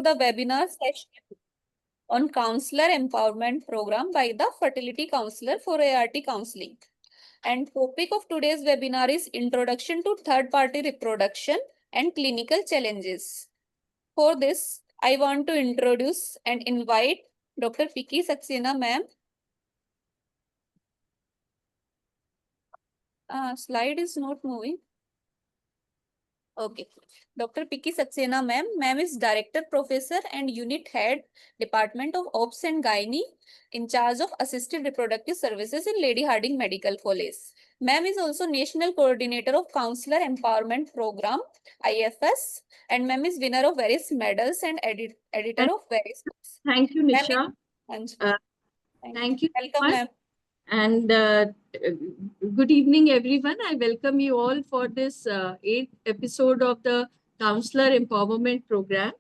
The webinar session on Counselor Empowerment Program by the Fertility Counselor for ART Counseling. And topic of today's webinar is Introduction to Third-Party Reproduction and Clinical Challenges. For this, I want to introduce and invite Dr. Vicky Saxena, ma'am. Slide is not moving. Okay. Dr. Vicky Saxena, ma'am. Ma'am is Director, Professor and Unit Head, Department of Obs and Gynae, in charge of Assisted Reproductive Services in Lady Hardinge Medical College. Ma'am is also National Coordinator of Counselor Empowerment Program, IFS, and ma'am is winner of various medals and editor of various books. Thank you, Nisha. Thank you. Welcome, ma'am. And good evening, everyone. I welcome you all for this 8th episode of the Counselor Empowerment Program.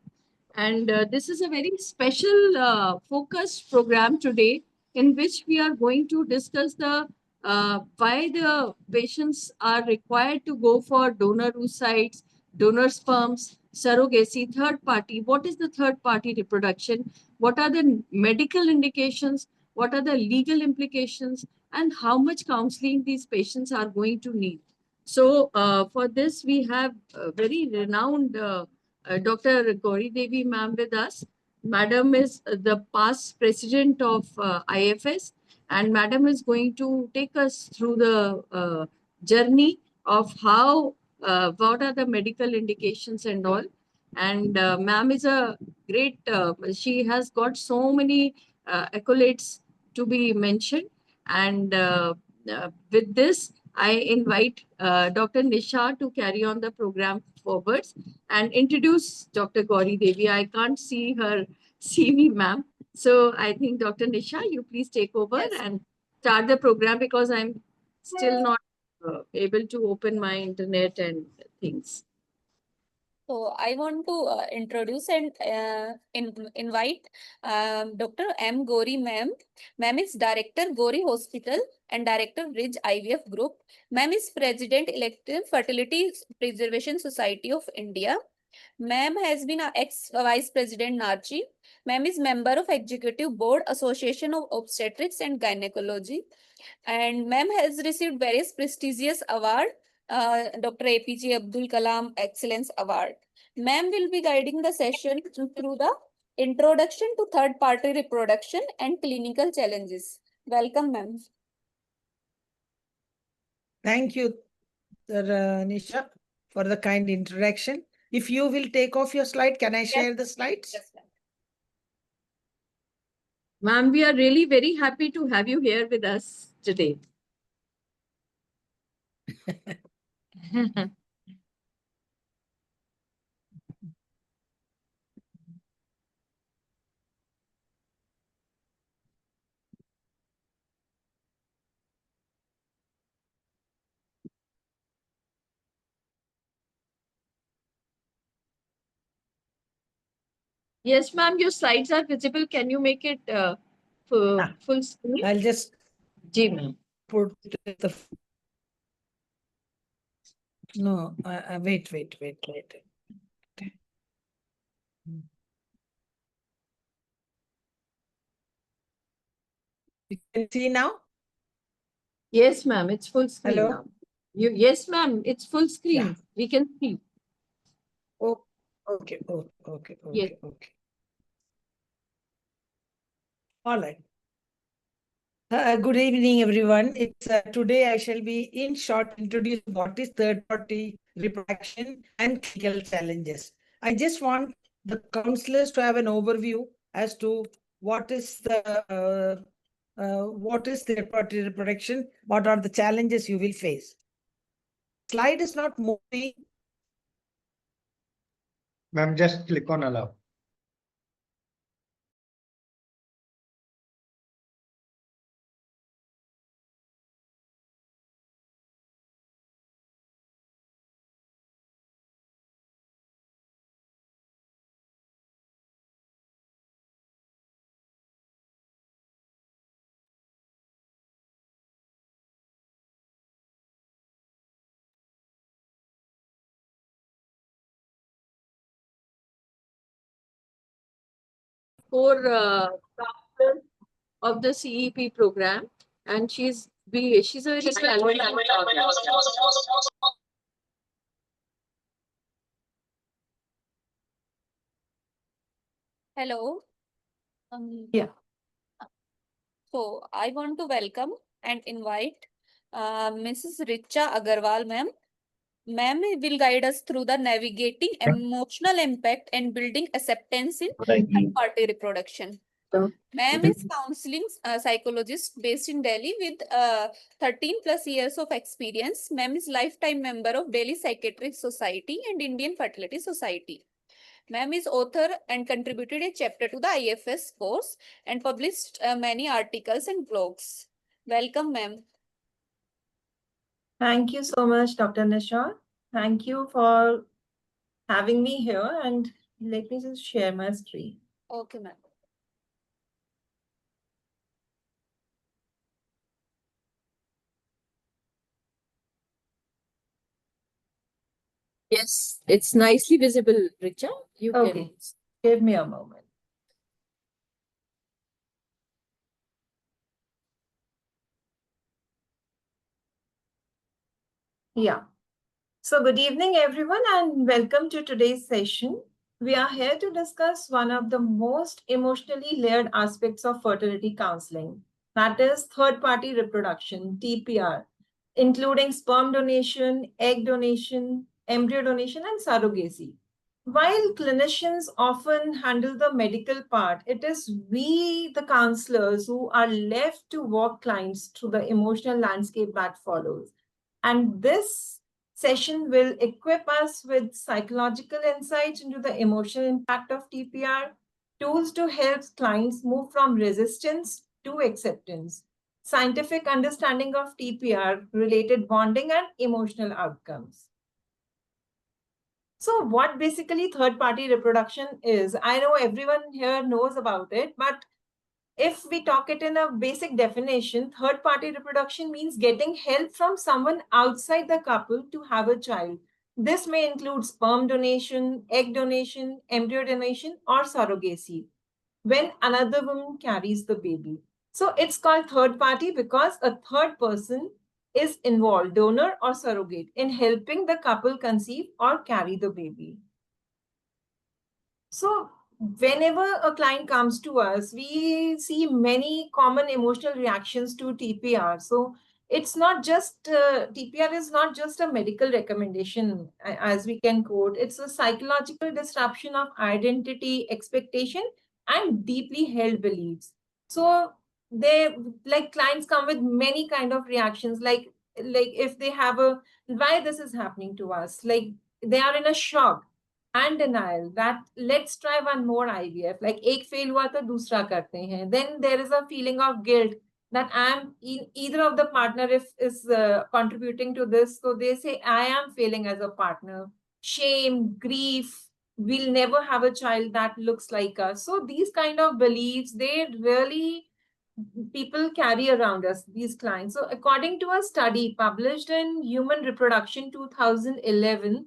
And this is a very special focused program today in which we are going to discuss the why the patients are required to go for donor oocytes, donor sperms, surrogacy, third party. What is the third party reproduction? What are the medical indications? What are the legal implications, and how much counseling these patients are going to need? So for this, we have a very renowned Dr. Gauri Devi ma'am with us. Madam is the past president of IFS, and Madam is going to take us through the journey of how, what are the medical indications and all. And ma'am is a great, she has got so many accolades to be mentioned. And with this, I invite Dr. Nisha to carry on the program forwards and introduce Dr. Gauri Devi. I can't see her CV, ma'am. So I think Dr. Nisha, you please take over and start the program because I'm still not able to open my internet and things. So I want to introduce and invite Dr. M. Gauri ma'am. Ma'am is Director Gauri Hospital and Director Ridge IVF Group. Ma'am is President Elective Fertility Preservation Society of India. Ma'am has been a ex-Vice President NARCHI. Ma'am is member of Executive Board Association of Obstetrics and Gynecology. And ma'am has received various prestigious awards. Dr. APJ Abdul Kalam Excellence Award. Ma'am will be guiding the session through the introduction to third-party reproduction and clinical challenges. Welcome, ma'am. Thank you, Nisha, for the kind introduction. If you will take off your slide, can I share the slides? Yes, ma'am. Ma'am, we are really very happy to have you here with us today. Yes, ma'am, your slides are visible. Can you make it full screen? I'll just put the... No, wait. You can see now? Yes, ma'am, it's full screen Hello? now. Yes, ma'am, it's full screen. Yeah. We can see. Oh, okay. Yes. Okay. All right. Good evening, everyone. It's today I shall be in short introduce what is third-party reproduction and clinical challenges. I just want the counselors to have an overview as to what is the third-party reproduction, what are the challenges you will face. Slide is not moving. Ma'am, just click on allow. 4 counselors of the CEP program, and she's a very talented. Hello. Yeah. So I want to welcome and invite Mrs. Richa Agarwal, ma'am. Ma'am will guide us through the navigating emotional impact and building acceptance in third-party reproduction. Ma'am is counseling psychologist based in Delhi with 13 plus years of experience. Ma'am is lifetime member of Delhi Psychiatric Society and Indian Fertility Society. Ma'am is author and contributed a chapter to the IFS course and published many articles and blogs. Welcome, ma'am. Thank you so much, Dr. Nisha. Thank you for having me here, and let me just share my screen. Okay, ma'am. Yes, it's nicely visible, Richa. You Okay. can. Give me a moment. Yeah. So good evening, everyone, and welcome to today's session. We are here to discuss one of the most emotionally layered aspects of fertility counseling, that is third-party reproduction, TPR, including sperm donation, egg donation, embryo donation, and surrogacy. While clinicians often handle the medical part, it is we, the counselors, who are left to walk clients through the emotional landscape that follows. And this session will equip us with psychological insights into the emotional impact of TPR, tools to help clients move from resistance to acceptance, scientific understanding of TPR, related bonding, and emotional outcomes. So what basically third-party reproduction is, I know everyone here knows about it, but if we talk it in a basic definition, third-party reproduction means getting help from someone outside the couple to have a child. This may include sperm donation, egg donation, embryo donation, or surrogacy when another woman carries the baby. So it's called third party because a third person is involved, donor or surrogate, in helping the couple conceive or carry the baby. So whenever a client comes to us, we see many common emotional reactions to TPR. So it's not just, TPR is not just a medical recommendation, as we can quote. It's a psychological disruption of identity, expectation, and deeply held beliefs. So they, like, clients come with many kind of reactions, like if they have a, why this is happening to us, like they are in a shock and denial that let's try one more IVF, like एक fail हुआ तो दूसरा करते हैं. Then there is a feeling of guilt that either of the partner is contributing to this, so they say I am failing as a partner. Shame, grief, we'll never have a child that looks like us. So these kind of beliefs, they really people carry around us, these clients. So according to a study published in Human Reproduction 2011,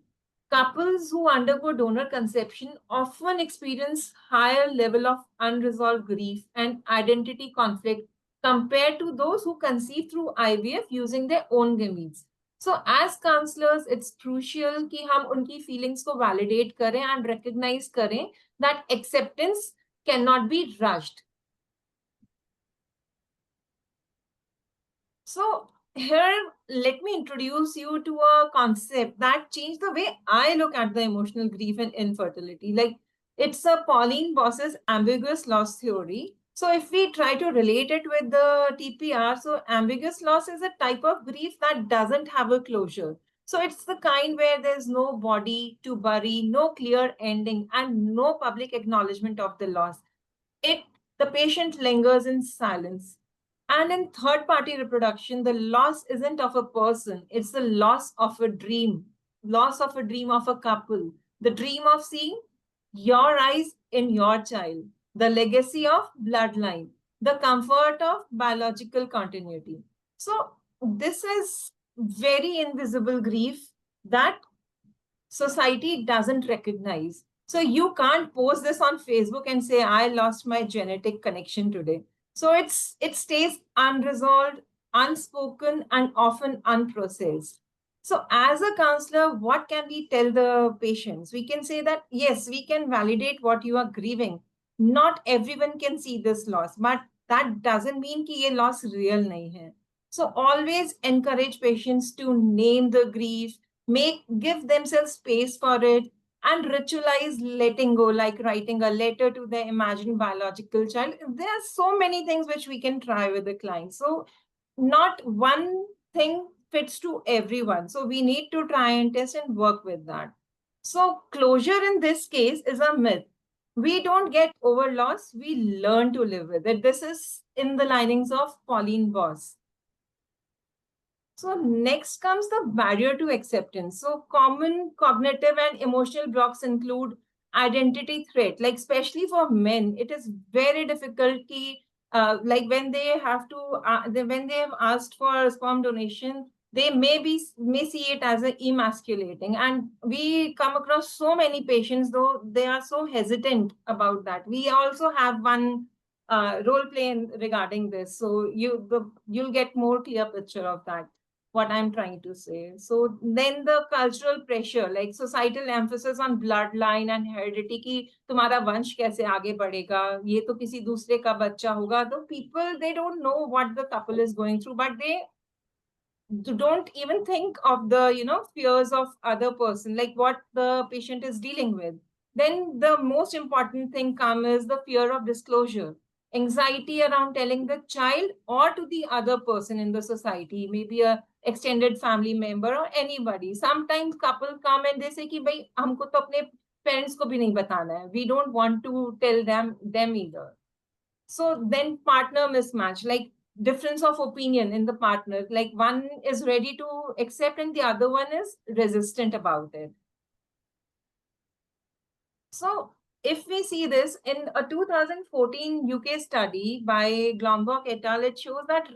couples who undergo donor conception often experience higher level of unresolved grief and identity conflict compared to those who conceive through IVF using their own gametes. So as counselors, it's crucial कि हम उनकी feelings को validate करें and recognize करें that acceptance cannot be rushed. So here, let me introduce you to a concept that changed the way I look at the emotional grief and infertility. Like, it's a Pauline Boss's ambiguous loss theory. So if we try to relate it with the TPR, so ambiguous loss is a type of grief that doesn't have a closure. So it's the kind where there's no body to bury, no clear ending, and no public acknowledgement of the loss. The patient lingers in silence. And in third-party reproduction, the loss isn't of a person, it's the loss of a dream of a couple, the dream of seeing your eyes in your child, the legacy of bloodline, the comfort of biological continuity. So this is very invisible grief that society doesn't recognize. So you can't post this on Facebook and say, I lost my genetic connection today. So it stays unresolved, unspoken, and often unprocessed. So as a counselor, what can we tell the patients? We can say that, yes, we can validate what you are grieving. Not everyone can see this loss, but that doesn't mean कि ये loss real नहीं है. So always encourage patients to name the grief, give themselves space for it, and ritualize letting go, like writing a letter to their imagined biological child. There are so many things which we can try with the client. So not one thing fits to everyone. So we need to try and test and work with that. So closure in this case is a myth. We don't get over loss, we learn to live with it. This is in the linings of Pauline Boss. So next comes the barrier to acceptance. So common cognitive and emotional blocks include identity threat, like especially for men, it is very difficult like when they have to, when they have asked for sperm donation, they may see it as a emasculating. And we come across so many patients, though they are so hesitant about that. We also have one role play regarding this. So you'll get more clear picture of that what I'm trying to say. So then the cultural pressure, like societal emphasis on bloodline and heredity कि तुम्हारा वंश कैसे आगे बढ़ेगा, ये तो किसी दूसरे का बच्चा होगा. तो people, they don't know what the couple is going through, but they don't even think of the fears of other person, like what the patient is dealing with. Then the most important thing comes is the fear of disclosure, anxiety around telling the child or to the other person in the society, maybe a extended family member or anybody. Sometimes couple come and they say कि भाई हमको तो अपने parents को भी नहीं बताना है, we don't want to tell them either. So then partner mismatch, like difference of opinion in the partner, like one is ready to accept and the other one is resistant about it. So if we see this in a 2014 UK study by Glomberg et al, it shows that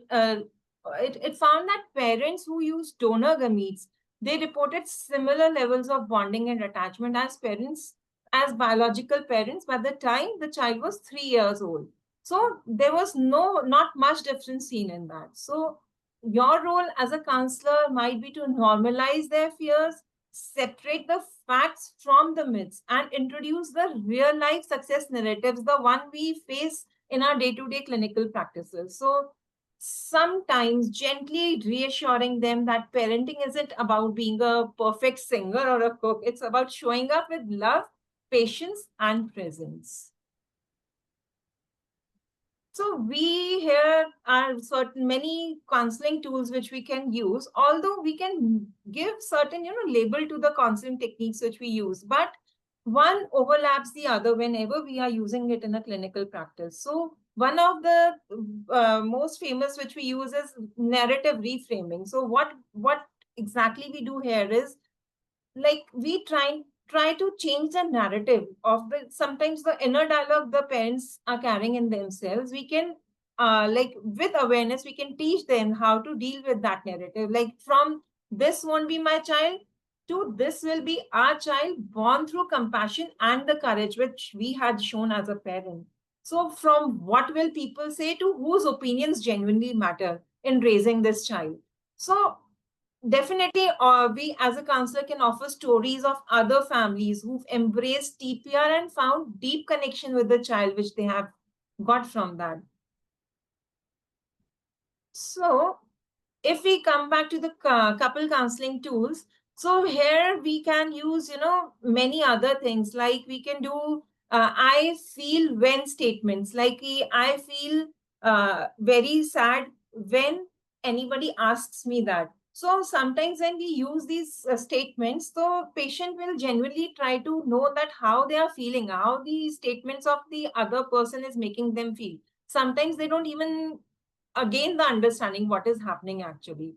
it found that parents who use donor gametes, they reported similar levels of bonding and attachment as biological parents by the time the child was 3 years old. So there was not much difference seen in that. So your role as a counselor might be to normalize their fears, separate the facts from the myths, and introduce the real life success narratives, the one we face in our day-to-day clinical practices. So sometimes gently reassuring them that parenting isn't about being a perfect singer or a cook. It's about showing up with love, patience, and presence. So we here are many counseling tools which we can use, although we can give certain, label to the counseling techniques which we use, but one overlaps the other whenever we are using it in a clinical practice. So one of the most famous which we use is narrative reframing. So what exactly we do here is, like, we try to change the narrative of the sometimes the inner dialogue the parents are carrying in themselves. We can like with awareness we can teach them how to deal with that narrative, like from this won't be my child to this will be our child, born through compassion and the courage which we had shown as a parent. So from what will people say to whose opinions genuinely matter in raising this child. So definitely, we as a counselor can offer stories of other families who've embraced TPR and found deep connection with the child, which they have got from that. So if we come back to the couple counseling tools, so here we can use, many other things, like we can do I feel when statements, like I feel very sad when anybody asks me that. So sometimes when we use these statements, the patient will genuinely try to know that how they are feeling, how the statements of the other person is making them feel. Sometimes they don't even gain the understanding what is happening actually.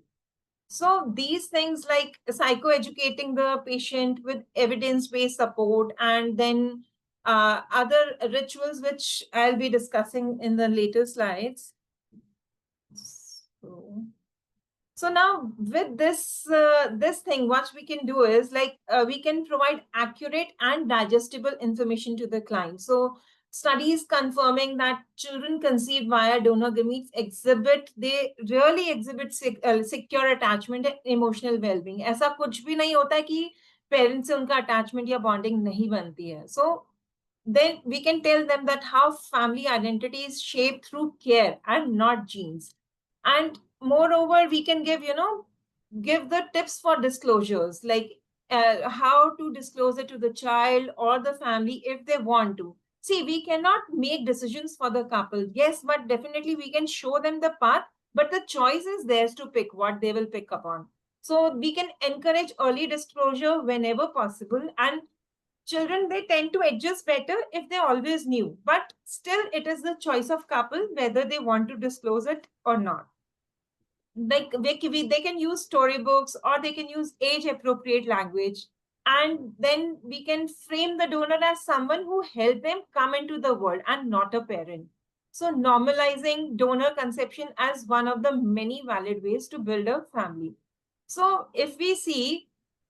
So these things like psychoeducating the patient with evidence-based support, and then other rituals which I'll be discussing in the later slides. So now with this thing, what we can do is we can provide accurate and digestible information to the client. So studies confirming that children conceived via donor gametes they really exhibit secure attachment and emotional well-being. ऐसा कुछ भी नहीं होता है कि parents से उनका attachment या bonding नहीं बनती है. So then we can tell them that how family identity is shaped through care and not genes. And moreover, we can give the tips for disclosures, like how to disclose it to the child or the family if they want to. See, we cannot make decisions for the couple, yes, but definitely we can show them the path, but the choice is theirs to pick what they will pick upon. So we can encourage early disclosure whenever possible, and children, they tend to adjust better if they always knew, but still it is the choice of couple whether they want to disclose it or not. Like they can use storybooks or they can use age appropriate language, and then we can frame the donor as someone who helped them come into the world and not a parent. So normalizing donor conception as one of the many valid ways to build a family. So if we see,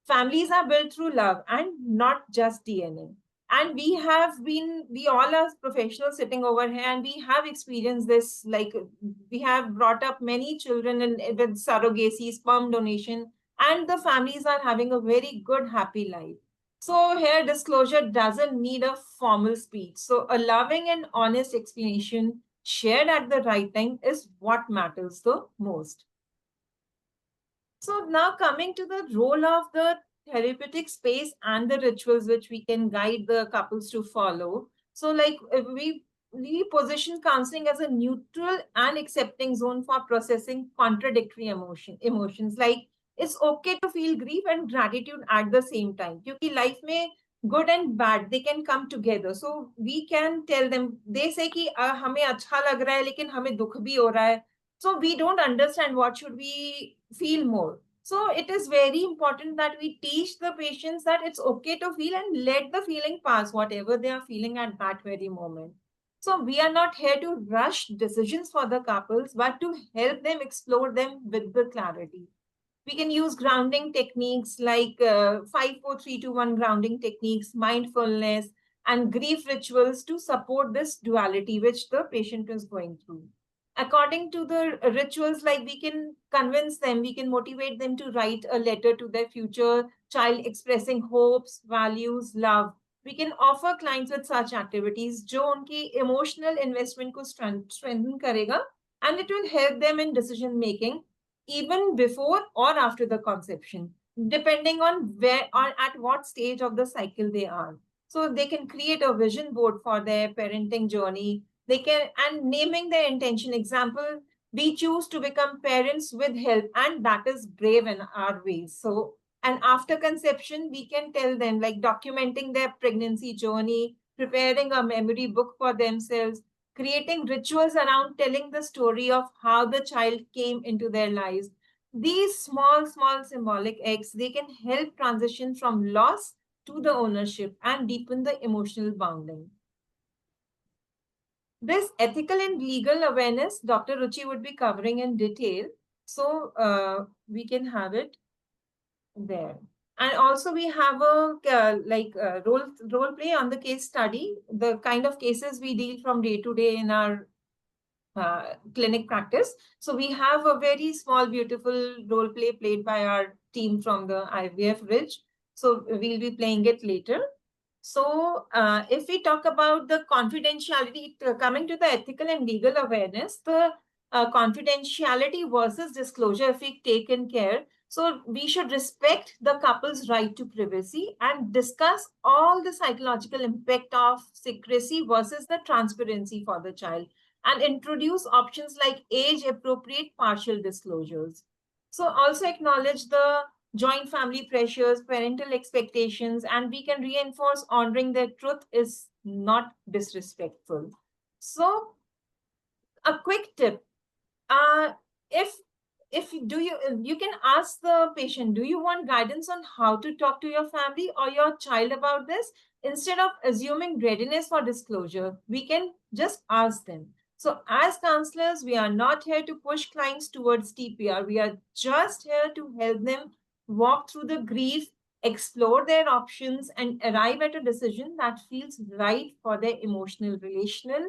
families are built through love and not just DNA. And we all are professionals sitting over here, and we have experienced this. Like, we have brought up many children with surrogacy, sperm donation, and the families are having a very good, happy life. So here, disclosure doesn't need a formal speech. So a loving and honest explanation shared at the right time is what matters the most. So now coming to the role of the therapeutic space and the rituals which we can guide the couples to follow. So like we position counseling as a neutral and accepting zone for processing contradictory emotions. Like, it's okay to feel grief and gratitude at the same time. Because life may good and bad, they can come together. So we can tell them, they say कि हमें अच्छा लग रहा है लेकिन हमें दुख भी हो रहा है. So we don't understand what should we feel more. So it is very important that we teach the patients that it's okay to feel and let the feeling pass, whatever they are feeling at that very moment. So we are not here to rush decisions for the couples, but to help them explore them with the clarity. We can use grounding techniques like 5, 4, 3, 2, 1 grounding techniques, mindfulness, and grief rituals to support this duality which the patient is going through. According to the rituals, like, we can convince them, we can motivate them to write a letter to their future child expressing hopes, values, love. We can offer clients with such activities जो उनकी emotional investment को strengthen करेगा, and it will help them in decision making even before or after the conception, depending on where or at what stage of the cycle they are. So they can create a vision board for their parenting journey. They can, and naming their intention. Example, we choose to become parents with help, and that is brave in our ways. So, and after conception, we can tell them, like, documenting their pregnancy journey, preparing a memory book for themselves, creating rituals around telling the story of how the child came into their lives. These small, small symbolic acts, they can help transition from loss to the ownership and deepen the emotional bonding. This ethical and legal awareness, Dr. Ruchi would be covering in detail. So we can have it there. And also we have a role play on the case study, the kind of cases we deal from day to day in our clinic practice. So we have a very small, beautiful role play played by our team from the IVF Ridge. So we'll be playing it later. So if we talk about the confidentiality, coming to the ethical and legal awareness, the confidentiality versus disclosure, if we take in care, so we should respect the couple's right to privacy and discuss all the psychological impact of secrecy versus the transparency for the child, and introduce options like age-appropriate partial disclosures. So also acknowledge the joint family pressures, parental expectations, and we can reinforce honoring their truth is not disrespectful. So a quick tip, if you can ask the patient, do you want guidance on how to talk to your family or your child about this? Instead of assuming readiness for disclosure, we can just ask them. So as counselors, we are not here to push clients towards TPR. We are just here to help them walk through the grief, explore their options, and arrive at a decision that feels right for their emotional, relational,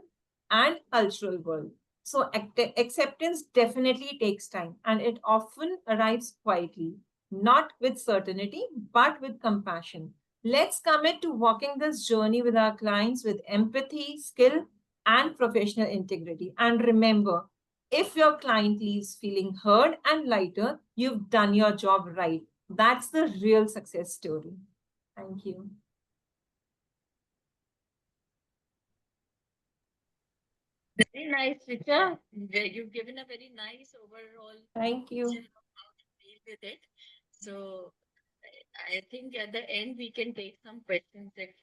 and cultural world. So acceptance definitely takes time, and it often arrives quietly, not with certainty, but with compassion. Let's commit to walking this journey with our clients with empathy, skill, and professional integrity. And remember, if your client leaves feeling heard and lighter, you've done your job right. That's the real success story. Thank you. Very nice, Richa. You've given a very nice overall Thank you. picture of how to deal with it. So I think at the end we can take some questions if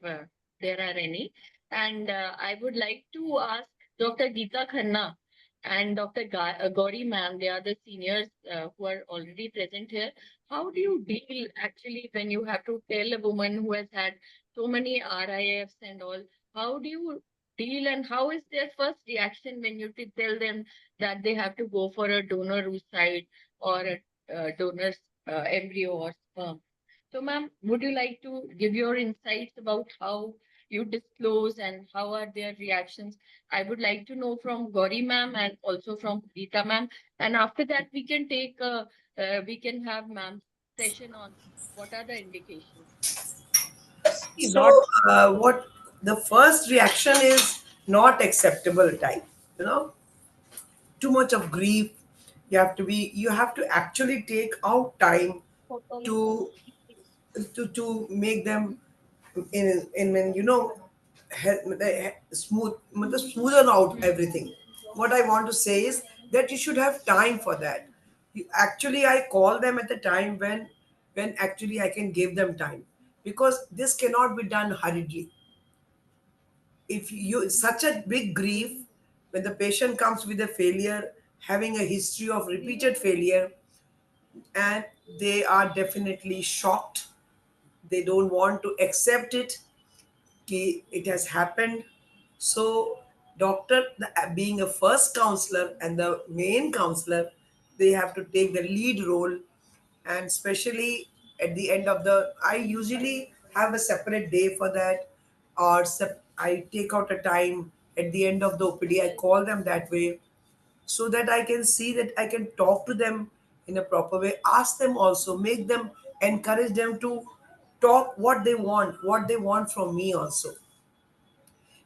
there are any. And I would like to ask Dr. Geeta Khanna and Dr. Gauri ma'am, they are the seniors who are already present here. How do you deal actually when you have to tell a woman who has had so many RIFs and all? How do you deal and how is their first reaction when you tell them that they have to go for a donor oocyte or a donor's embryo or sperm? So, ma'am, would you like to give your insights about how you disclose and how are their reactions? I would like to know from Gauri ma'am and also from Geeta ma'am. And after that, we can have ma'am's session on what are the indications. So, Not what the first reaction is not acceptable type. You know, too much of grief. You have to actually take out time to make them in smoothen out everything. What I want to say is that you should have time for that. Actually, I call them at the time when actually I can give them time, because this cannot be done hurriedly. If you such a big grief, when the patient comes with a failure, having a history of repeated failure, and they are definitely shocked, they don't want to accept it, it has happened. So doctor, being a first counselor and the main counselor, they have to take the lead role. And especially at the end of the, I usually have a separate day for that, or I take out a time at the end of the OPD, I call them that way, so that I can see that I can talk to them in a proper way, ask them also, make them, encourage them to talk what they want from me also.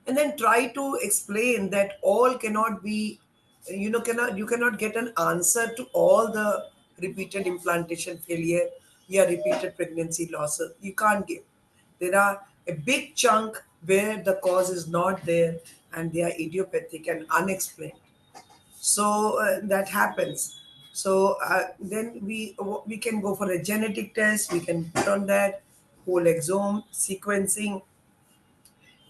And then try to explain that all cannot be, you cannot get an answer to all the repeated implantation failure, yeah, repeated pregnancy losses. You can't give. There are a big chunk where the cause is not there and they are idiopathic and unexplained. So that happens. So then we can go for a genetic test, we can put on that whole exome sequencing.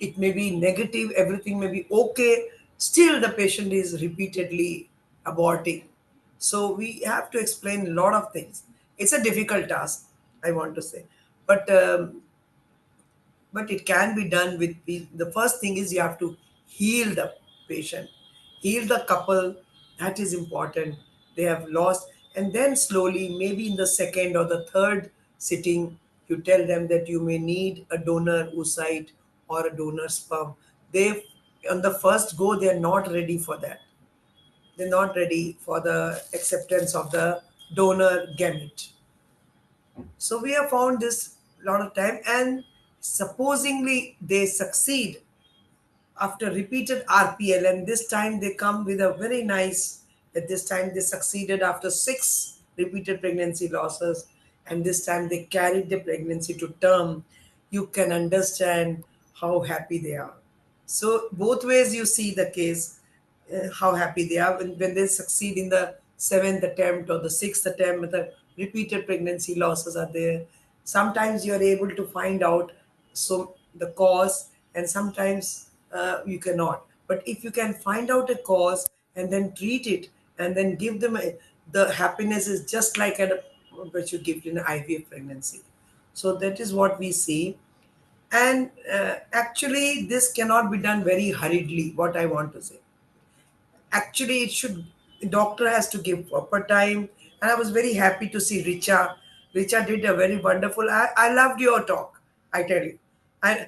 It may be negative, everything may be okay, still the patient is repeatedly aborting. So we have to explain a lot of things. It's a difficult task, I want to say, but it can be done with the first thing is you have to heal the patient, heal the couple. That is important. They have lost, and then slowly, maybe in the second or the third sitting, you tell them that you may need a donor oocyte or a donor sperm. They, on the first go, they are not ready for that. They're not ready for the acceptance of the donor gamete. So we have found this a lot of time, and supposingly they succeed after repeated RPL, and this time they come with a very nice. At this time they succeeded after 6 repeated pregnancy losses, and this time they carried the pregnancy to term. You can understand how happy they are. So both ways you see the case, how happy they are when they succeed in the seventh attempt or the sixth attempt. The repeated pregnancy losses are there. Sometimes you are able to find out so the cause, and sometimes you cannot. But if you can find out a cause and then treat it and then give them the happiness is just like a which you give in an IVF pregnancy. So that is what we see. And actually, this cannot be done very hurriedly, what I want to say. Actually, it should, doctor has to give proper time. And I was very happy to see Richa. Richa did a very wonderful. I loved your talk. I tell you, I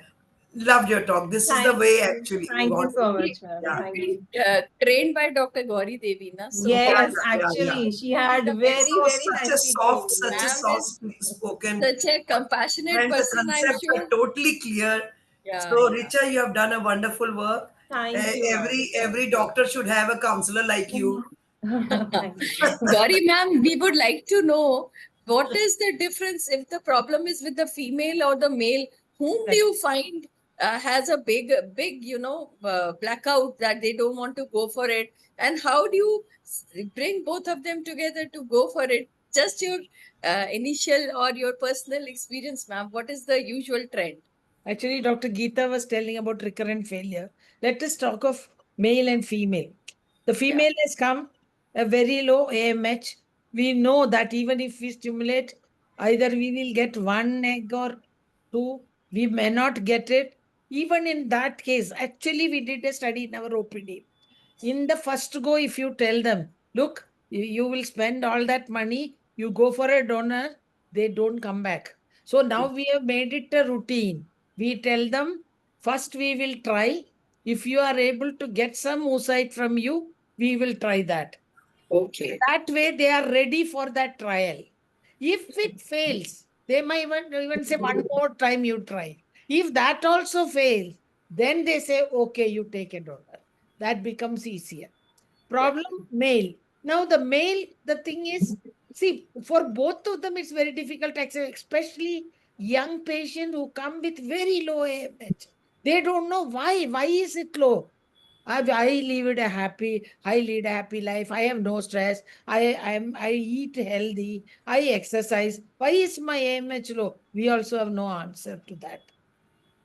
loved your talk. This is the Thank way you. actually we Thank you want. so much, ma'am. Yeah. Thank you. Trained by Dr. Gauri Devi, na? So Yeah, Yes, yeah, yeah. actually, she had very, So very such a nicely trained. such a ma'am soft is spoken, such a compassionate and the person, I'm concepts are sure. totally clear. Yeah, So, yeah. Richa, you have done a wonderful work. Thank you, ma'am. Every doctor should have a counselor like you. Thank you. Gauri ma'am, we would like to know what is the difference if the problem is with the female or the male? Whom do you find has a big, blackout that they don't want to go for it? And how do you bring both of them together to go for it? Just your initial or your personal experience, ma'am. What is the usual trend? Actually, Dr. Geeta was telling about recurrent failure. Let us talk of male and female. The female has come a very low AMH. We know that even if we stimulate, either we will get one egg or two, we may not get it. Even in that case, actually, we did a study in our OPD. In the first go, if you tell them, look, you will spend all that money, you go for a donor, they don't come back. So now we have made it a routine. We tell them, first we will try. If you are able to get some oocyte from you, we will try that. Okay. That way they are ready for that trial. If it fails, they might even say one more time you try. If that also fails, then they say, okay, you take a donor. That becomes easier. Problem male. Now the male, the thing is, see, for both of them, it's very difficult to accept, especially young patients who come with very low AMH. They don't know why. Why is it low? I lead a happy life. I have no stress. I eat healthy. I exercise. Why is my AMH low? We also have no answer to that.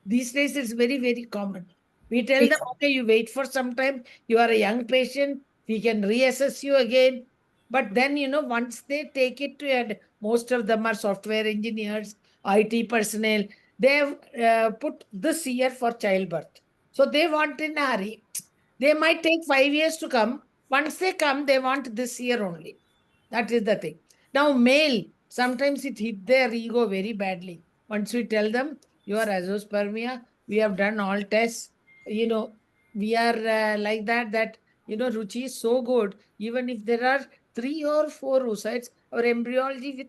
These days, it's very, very common. We tell them, okay, you wait for some time. You are a young patient. We can reassess you again. But then, once they take it to end, most of them are software engineers, IT personnel. They have put this year for childbirth. So they want in a hurry. They might take 5 years to come. Once they come, they want this year only. That is the thing. Now, male, sometimes it hit their ego very badly. Once we tell them, you are azoospermia, we have done all tests, we are like that, Ruchi is so good. Even if there are 3 or 4 oocytes, our embryology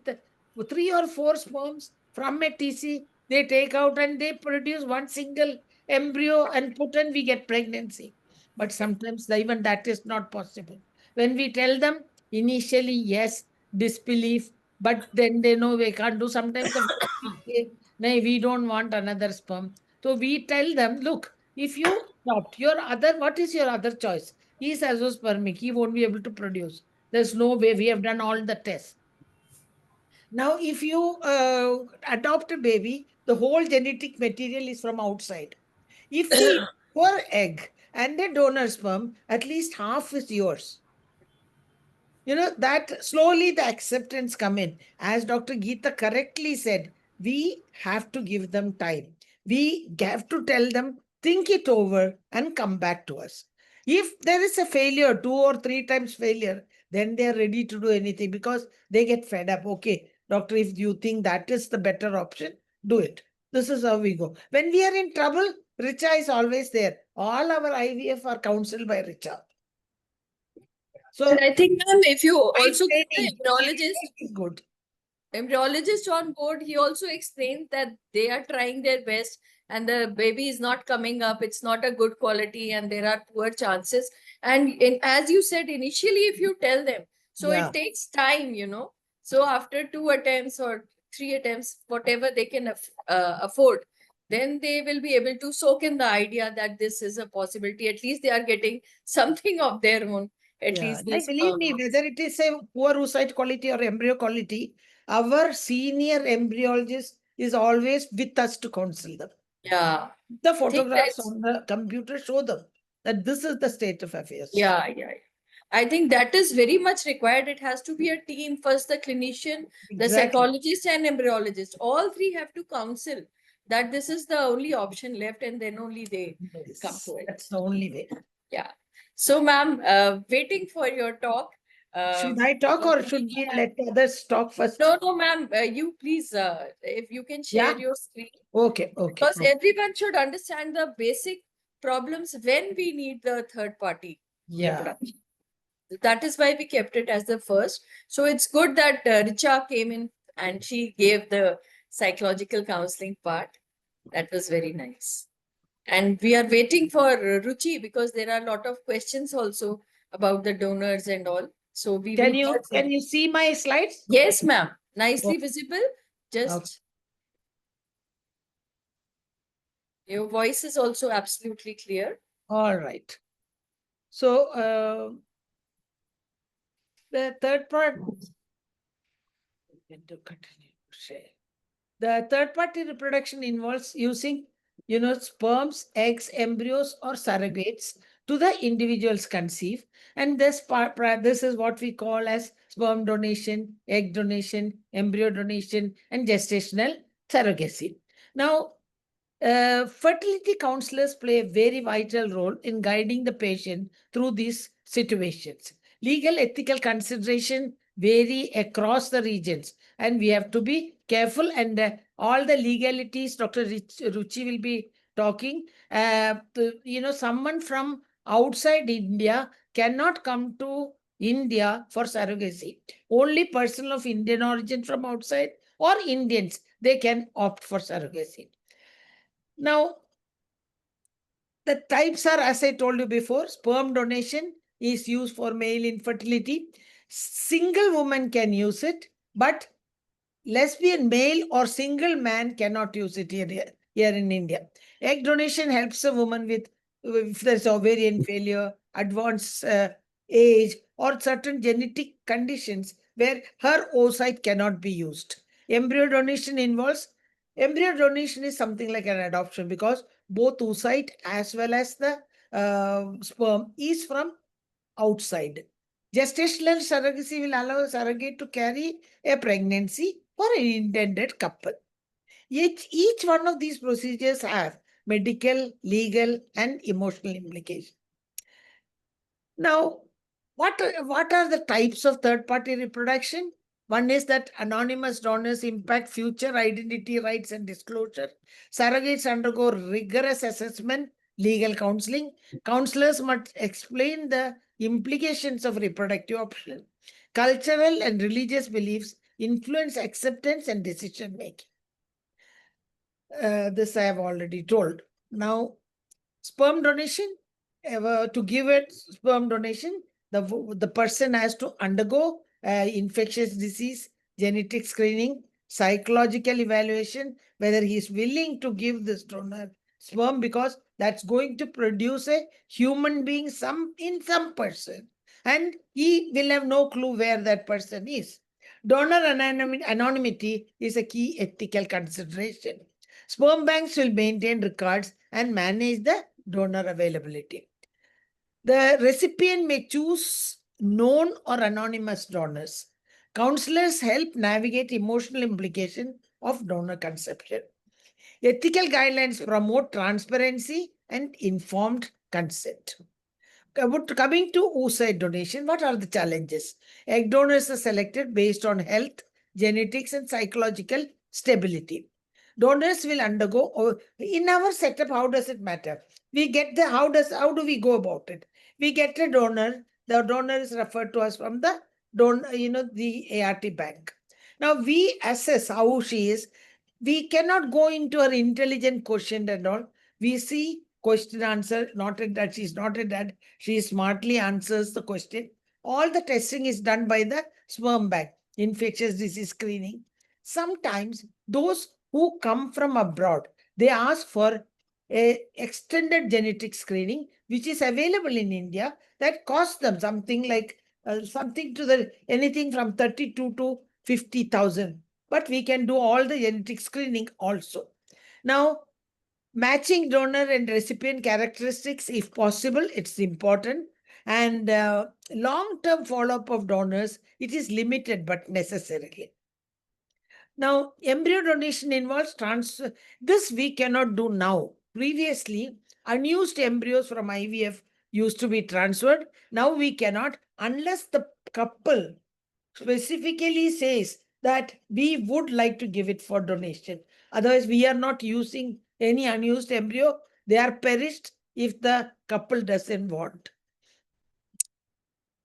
with 3 or 4 sperms from a TC, they take out and they produce one single embryo and put and we get pregnancy. But sometimes even that is not possible. When we tell them, initially, yes, disbelief, but then they know we can't do. Sometimes the say, no, we don't want another sperm. So we tell them, look, if you stopped what is your other choice? He is azoospermic. He won't be able to produce. There's no way. We have done all the tests. Now, if you adopt a baby, the whole genetic material is from outside. If we for egg and a donor sperm, at least half is yours. That slowly the acceptance come in. As Dr. Geeta correctly said, we have to give them time. We have to tell them, think it over and come back to us. If there is a failure, 2 or 3 times failure, then they are ready to do anything because they get fed up. Okay, doctor, if you think that is the better option, do it. This is how we go. When we are in trouble, Richa is always there. All our IVF are counseled by Richa. So And I think, ma'am, if you also get the training embryologist, is good. embryologist on board, he also explained that they are trying their best and the baby is not coming up. It's not a good quality and there are poor chances. And as you said initially, if you tell them, so Yeah. it takes time. So after 2 attempts or 3 attempts, whatever they can afford, then they will be able to soak in the idea that this is a possibility. At least they are getting something of their own. At Yeah, least like this. believe me, whether it is a poor oocyte quality or embryo quality, our senior embryologist is always with us to counsel them. Yeah. The I think photographs that's, on the computer show them that this is the state of affairs. yeah. I think that is very much required. It has to be a team. First, the clinician, the Exactly. psychologist, and embryologist. All three have to counsel that this is the only option left, and then only they come Yes, to it. that's the only way. Yeah. So, ma'am, waiting for your talk. Should I talk or should we let others talk first? No, ma'am. You please, if you can share Yeah. your screen, Okay, okay. because everyone should understand the basic problems when we need the third party Yeah. reproduction. That is why we kept it as the first. So it's good that Richa came in and she gave the psychological counseling part. That was very nice. And we are waiting for Ruchi because there are a lot of questions also about the donors and all. So we Can will. you see my slides? Yes, ma'am. Nicely Oh. visible. Just Okay. your voice is also absolutely clear. All right. So the third part. Going to continue to share. The third party reproduction involves using, sperms, eggs, embryos, or surrogates to the individuals conceive. And this is what we call as sperm donation, egg donation, embryo donation, and gestational surrogacy. Now, fertility counselors play a very vital role in guiding the patient through these situations. Legal ethical consideration vary across the regions, and we have to be careful. And all the legalities, Dr. Ruchi will be talking. Someone from outside India cannot come to India for surrogacy. Only person of Indian origin from outside or Indians, they can opt for surrogacy. Now, the types are, as I told you before, sperm donation is used for male infertility. Single woman can use it, but lesbian male or single man cannot use it here in India. Egg donation helps a woman with, if there's ovarian failure, advanced age, or certain genetic conditions where her oocyte cannot be used. Embryo donation is something like an adoption, because both oocyte as well as the sperm is from outside. Gestational surrogacy will allow a surrogate to carry a pregnancy for an intended couple. Each one of these procedures have medical, legal, and emotional implications. Now, what are the types of third-party reproduction? One is that anonymous donors impact future identity rights and disclosure. Surrogates undergo rigorous assessment, legal counseling. Counselors must explain the implications of reproductive option. Cultural and religious beliefs influence acceptance and decision making. This I have already told. Now, sperm donation, to give it sperm donation, the person has to undergo infectious disease, genetic screening, psychological evaluation, whether he is willing to give this donor sperm, because that's going to produce a human being in some person, and he will have no clue where that person is. Donor anonymity is a key ethical consideration. Sperm banks will maintain records and manage the donor availability. The recipient may choose known or anonymous donors. Counselors help navigate emotional implications of donor conception. Ethical guidelines promote transparency and informed consent. Coming to oocyte donation, what are the challenges? Egg donors are selected based on health, genetics, and psychological stability. Donors will undergo, in our setup, how does it matter? We get how do we go about it? We get a donor, the donor is referred to us from the the ART bank. Now we assess how she is. We cannot go into her intelligent quotient and all. We see question answer, not that she's not a dad, she smartly answers the question. All the testing is done by the sperm bank, infectious disease screening. Sometimes those who come from abroad, they ask for a extended genetic screening, which is available in India, that costs them something like anything from 32 to 50,000. But we can do all the genetic screening also. Now, matching donor and recipient characteristics, if possible, it's important. And long-term follow-up of donors, it is limited but necessary. Now, embryo donation involves This we cannot do now. Previously, unused embryos from IVF used to be transferred. Now we cannot, unless the couple specifically says that we would like to give it for donation. Otherwise, we are not using any unused embryo. They are perished if the couple doesn't want.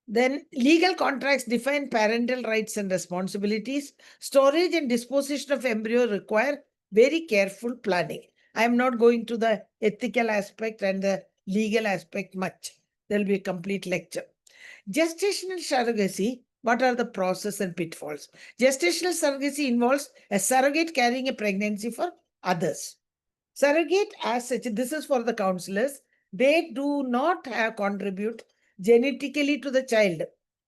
Then legal contracts define parental rights and responsibilities. Storage and disposition of embryo require very careful planning. I am not going to the ethical aspect and the legal aspect much. There will be a complete lecture. Gestational surrogacy, what are the process and pitfalls? Gestational surrogacy involves a surrogate carrying a pregnancy for others. Surrogate as such, this is for the counselors, they do not have contribute genetically to the child.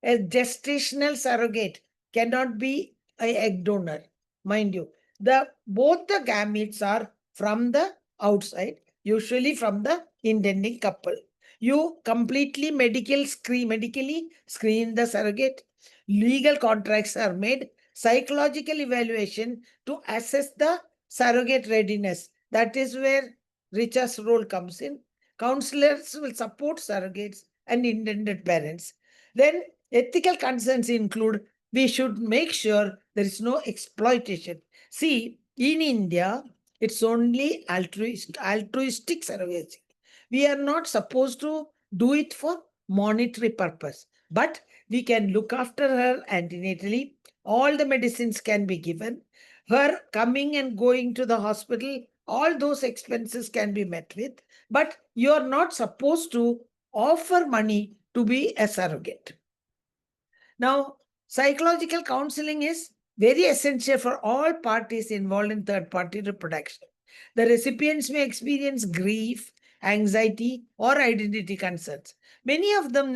A gestational surrogate cannot be an egg donor, mind you. Both the gametes are from the outside, usually from the intending couple. You completely medically screen the surrogate. Legal contracts are made. Psychological evaluation to assess the surrogate readiness. That is where Richa's role comes in. Counselors will support surrogates and intended parents. Then ethical concerns include we should make sure there is no exploitation. See, in India, it's only altruistic surrogacy. We are not supposed to do it for monetary purpose, but we can look after her antenatally. All the medicines can be given. Her coming and going to the hospital, all those expenses can be met with, but you are not supposed to offer money to be a surrogate. Now, psychological counseling is very essential for all parties involved in third-party reproduction. The recipients may experience grief, anxiety, or identity concerns. Many of them,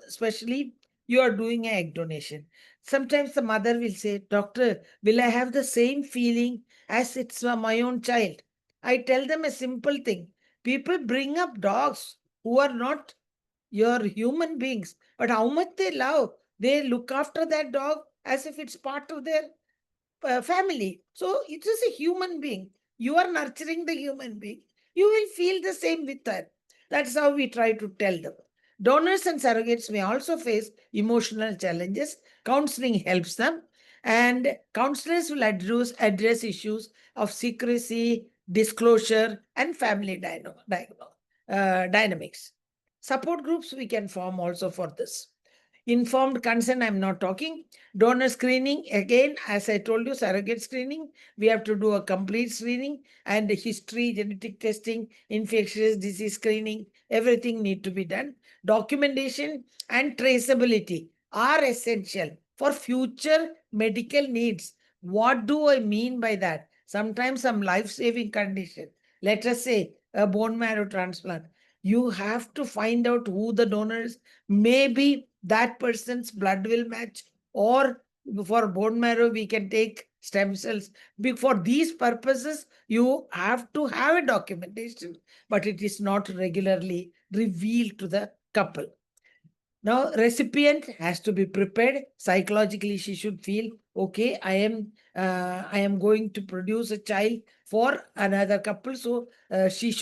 especially you are doing an egg donation. Sometimes the mother will say, Doctor, will I have the same feeling as it's my own child? I tell them a simple thing. People bring up dogs who are not your human beings, but how much they love. They look after that dog as if it's part of their family. So it is a human being. You are nurturing the human being. You will feel the same with her. That's how we try to tell them. Donors and surrogates may also face emotional challenges. Counseling helps them, and counselors will address issues of secrecy, disclosure, and family dynamics. Support groups we can form also for this. Informed consent, I'm not talking. Donor screening, again, as I told you, surrogate screening, we have to do a complete screening, and history, genetic testing, infectious disease screening, everything need to be done. Documentation and traceability are essential for future medical needs. What do I mean by that? Sometimes some life-saving condition, let us say a bone marrow transplant, you have to find out who the donor is. Maybe that person's blood will match, or for bone marrow we can take stem cells. For these purposes you have to have a documentation, but it is not regularly revealed to the couple. Now, recipient has to be prepared psychologically. She should feel, okay, I am going to produce a child for another couple. So she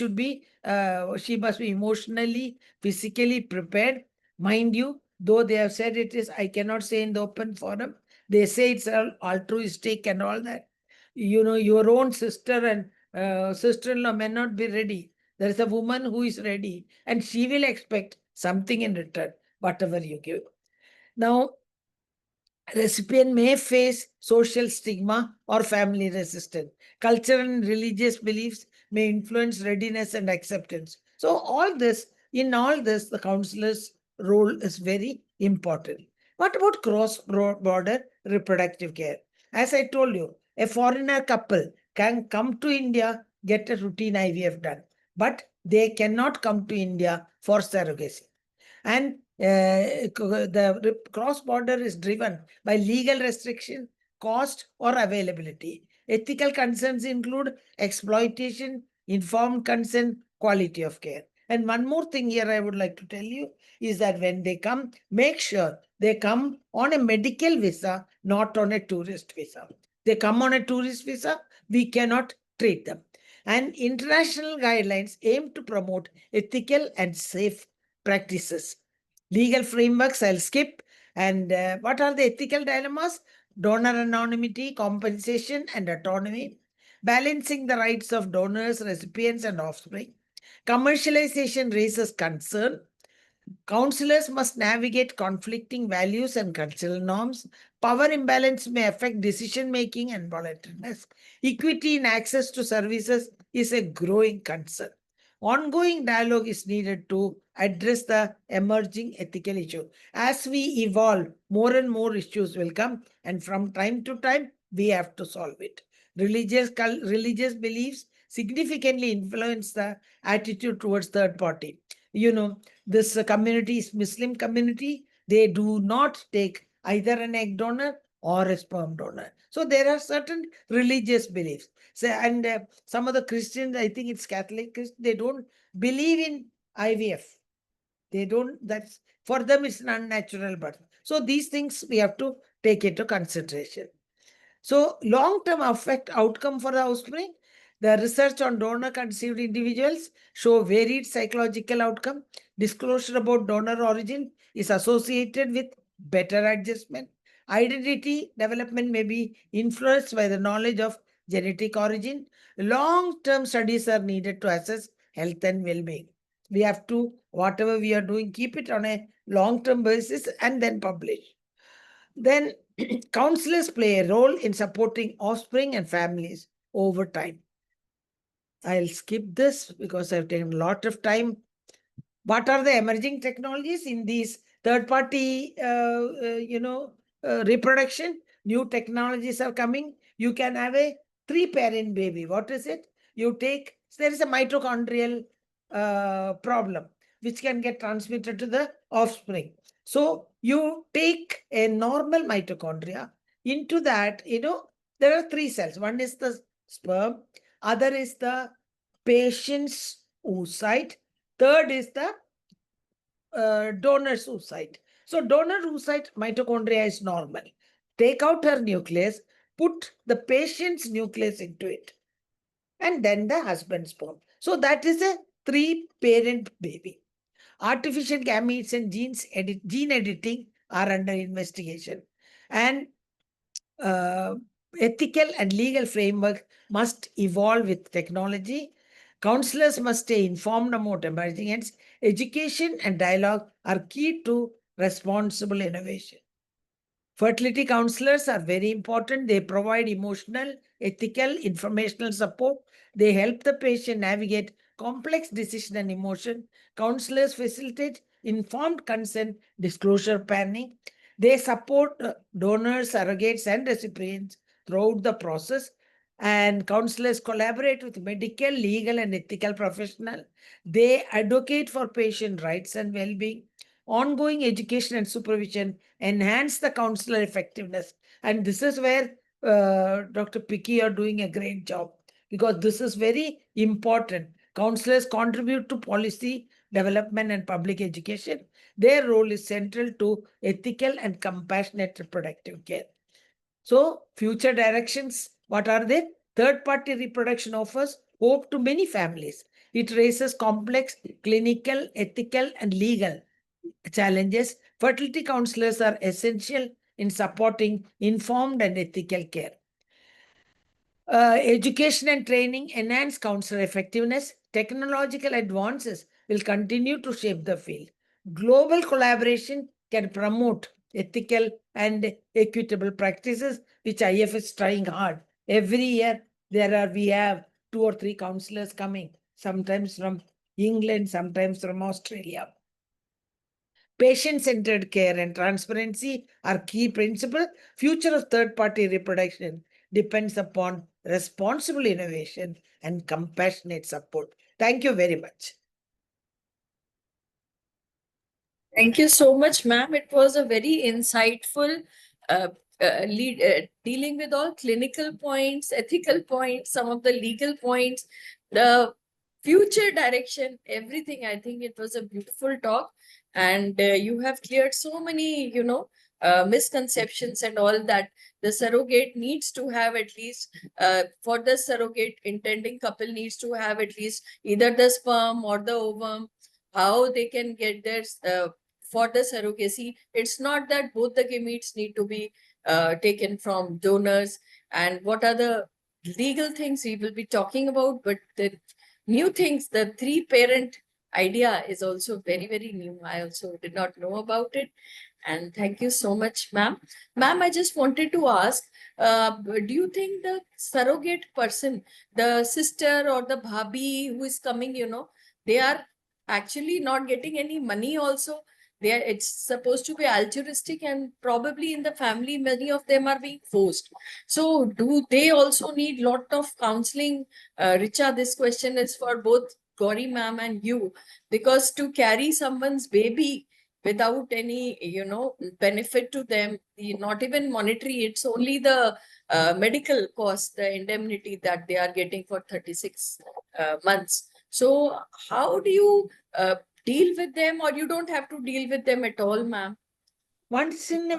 must be emotionally, physically prepared. Mind you, though they have said it is, I cannot say in the open forum, they say it's all altruistic and all that. Your own sister and sister-in-law may not be ready. There is a woman who is ready, and she will expect something in return, whatever you give. Now, recipient may face social stigma or family resistance. Cultural and religious beliefs may influence readiness and acceptance. So in all this, the counselor's role is very important. What about cross-border reproductive care? As I told you, a foreigner couple can come to India, get a routine IVF done, but they cannot come to India for surrogacy. And the cross-border is driven by legal restriction, cost, or availability. Ethical concerns include exploitation, informed consent, quality of care. And one more thing here I would like to tell you is that when they come, make sure they come on a medical visa, not on a tourist visa. They come on a tourist visa, we cannot treat them. And international guidelines aim to promote ethical and safe practices. Legal frameworks I'll skip. And what are the ethical dilemmas? Donor anonymity, compensation, and autonomy. Balancing the rights of donors, recipients, and offspring. Commercialization raises concern. Counselors must navigate conflicting values and cultural norms. Power imbalance may affect decision making and voluntariness. Equity in access to services is a growing concern. Ongoing dialogue is needed to address the emerging ethical issue. As we evolve, more and more issues will come, and from time to time, we have to solve it. Religious beliefs significantly influence the attitude towards third party. This community is Muslim community. They do not take either an egg donor or a sperm donor. So there are certain religious beliefs. So, and some of the Christians, I think it's Catholic, they don't believe in IVF. They don't, that's for them it's an unnatural birth. So these things we have to take into consideration. So long-term outcome for the offspring. The research on donor-conceived individuals show varied psychological outcome. Disclosure about donor origin is associated with better adjustment. Identity development may be influenced by the knowledge of genetic origin. Long-term studies are needed to assess health and well-being. We have to, whatever we are doing, keep it on a long-term basis and then publish. Then counselors play a role in supporting offspring and families over time. I'll skip this because I've taken a lot of time. What are the emerging technologies in these third-party, reproduction? New technologies are coming. You can have a 3-parent baby. What is it? There is a mitochondrial problem which can get transmitted to the offspring. So you take a normal mitochondria. Into that, there are 3 cells. One is the sperm, other is the patient's oocyte, third is the donor's oocyte. So donor oocyte mitochondria is normal. Take out her nucleus, put the patient's nucleus into it, and then the husband's sperm. So that is a 3-parent baby. Artificial gametes and gene editing are under investigation. And ethical and legal framework must evolve with technology. Counselors must stay informed about emerging trends. Education and dialogue are key to responsible innovation. Fertility counselors are very important. They provide emotional, ethical, informational support. They help the patient navigate complex decision and emotion. Counselors facilitate informed consent, disclosure planning. They support donors, surrogates, and recipients throughout the process. And counselors collaborate with medical, legal, and ethical professionals. They advocate for patient rights and well-being. Ongoing education and supervision enhance the counselor effectiveness. And this is where Dr. Picky are doing a great job, because this is very important. Counselors contribute to policy development and public education. Their role is central to ethical and compassionate reproductive care. So, future directions, what are they? Third-party reproduction offers hope to many families. It raises complex clinical, ethical, and legal challenges. Fertility counselors are essential in supporting informed and ethical care. Education and training enhance counselor effectiveness. Technological advances will continue to shape the field. Global collaboration can promote ethical and equitable practices, which IF is trying hard. Every year, we have 2 or 3 counselors coming, sometimes from England, sometimes from Australia. Patient-centered care and transparency are key principles. Future of third-party reproduction depends upon responsible innovation and compassionate support. Thank you very much. Thank you so much, ma'am. It was a very insightful dealing with all clinical points, ethical points, some of the legal points, the future direction, everything. I think it was a beautiful talk. And you have cleared so many, misconceptions and all that. The surrogate needs to have at least, for the surrogate intending couple needs to have at least either the sperm or the ovum, how they can get their for the surrogacy. It's not that both the gametes need to be taken from donors, and what are the legal things we will be talking about, but the new things, the three parent idea is also very, very new. I also did not know about it. And thank you so much, ma'am. Ma'am, I just wanted to ask, do you think the surrogate person, the sister or the bhabhi who is coming, they are actually not getting any money also? It's supposed to be altruistic, and probably in the family, many of them are being forced. So do they also need lot of counseling? Richa, this question is for both Gauri ma'am and you, because to carry someone's baby without any, benefit to them, not even monetary, it's only the medical cost, the indemnity that they are getting for 36 months. So how do you deal with them, or you don't have to deal with them at all, ma'am? Once in a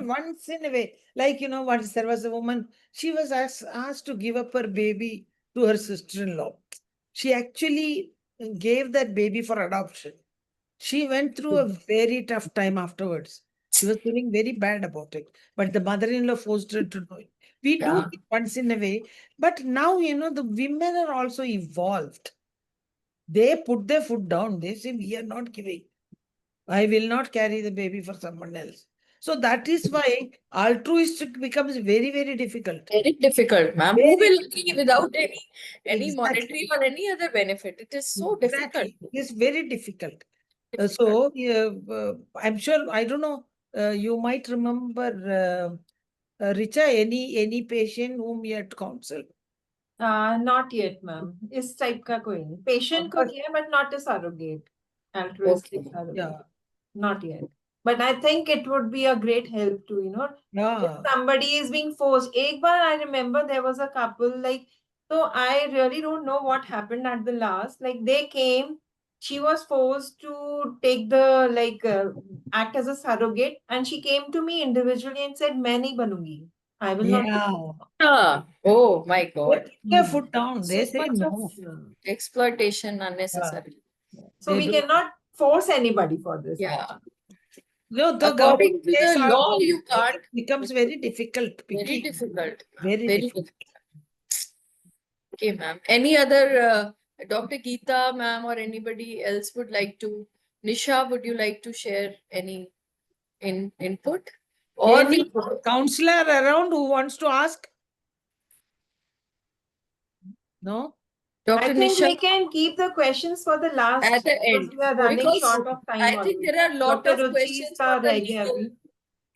way, like, once there was a woman, she was asked to give up her baby to her sister-in-law. She actually gave that baby for adoption. She went through a very tough time afterwards. She was feeling very bad about it, but the mother-in-law forced her to do it. We do Yeah. it once in a way, but now, the women are also evolved. They put their foot down. They say, we are not giving. I will not carry the baby for someone else. So that is why altruistic becomes very, very difficult. Very difficult, ma'am. Who Very will agree without any monetary Exactly. or any other benefit? It is so difficult. Exactly. It's very difficult. So I'm sure, I don't know, you might remember, Richa, any patient whom you had counseled? Not yet, ma'am. इस type का कोई नहीं. Patient को but- किया, but not a surrogate. Altruistic Okay. surrogate. Yeah. Not yet. But I think it would be a great help to, if Yeah. somebody is being forced. एक बार I remember there was a couple, like, so I really don't know what happened at the last. Like, they came, she was forced to take the, like, act as a surrogate, and she came to me individually and said, मैं नहीं बनूंगी. I will not. Yeah. Oh my They God. put their foot down. They So say much of no. exploitation unnecessary. So They we do. cannot force anybody for this. Yeah. actually. No, the According government to says the law, you can't. it becomes very difficult. Very Picky. difficult. Very Very difficult. difficult. Okay, ma'am. Any other Dr. Geeta, ma'am, or anybody else would like to? Nisha, would you like to share any input? Or Any counselor around who wants to ask? No? Dr. I think Nisha we can keep the questions for the last at the because end. we are running Because short of time I think already. there are a lot Dr. of Ruchi's questions का for the रह गया legal. अभी.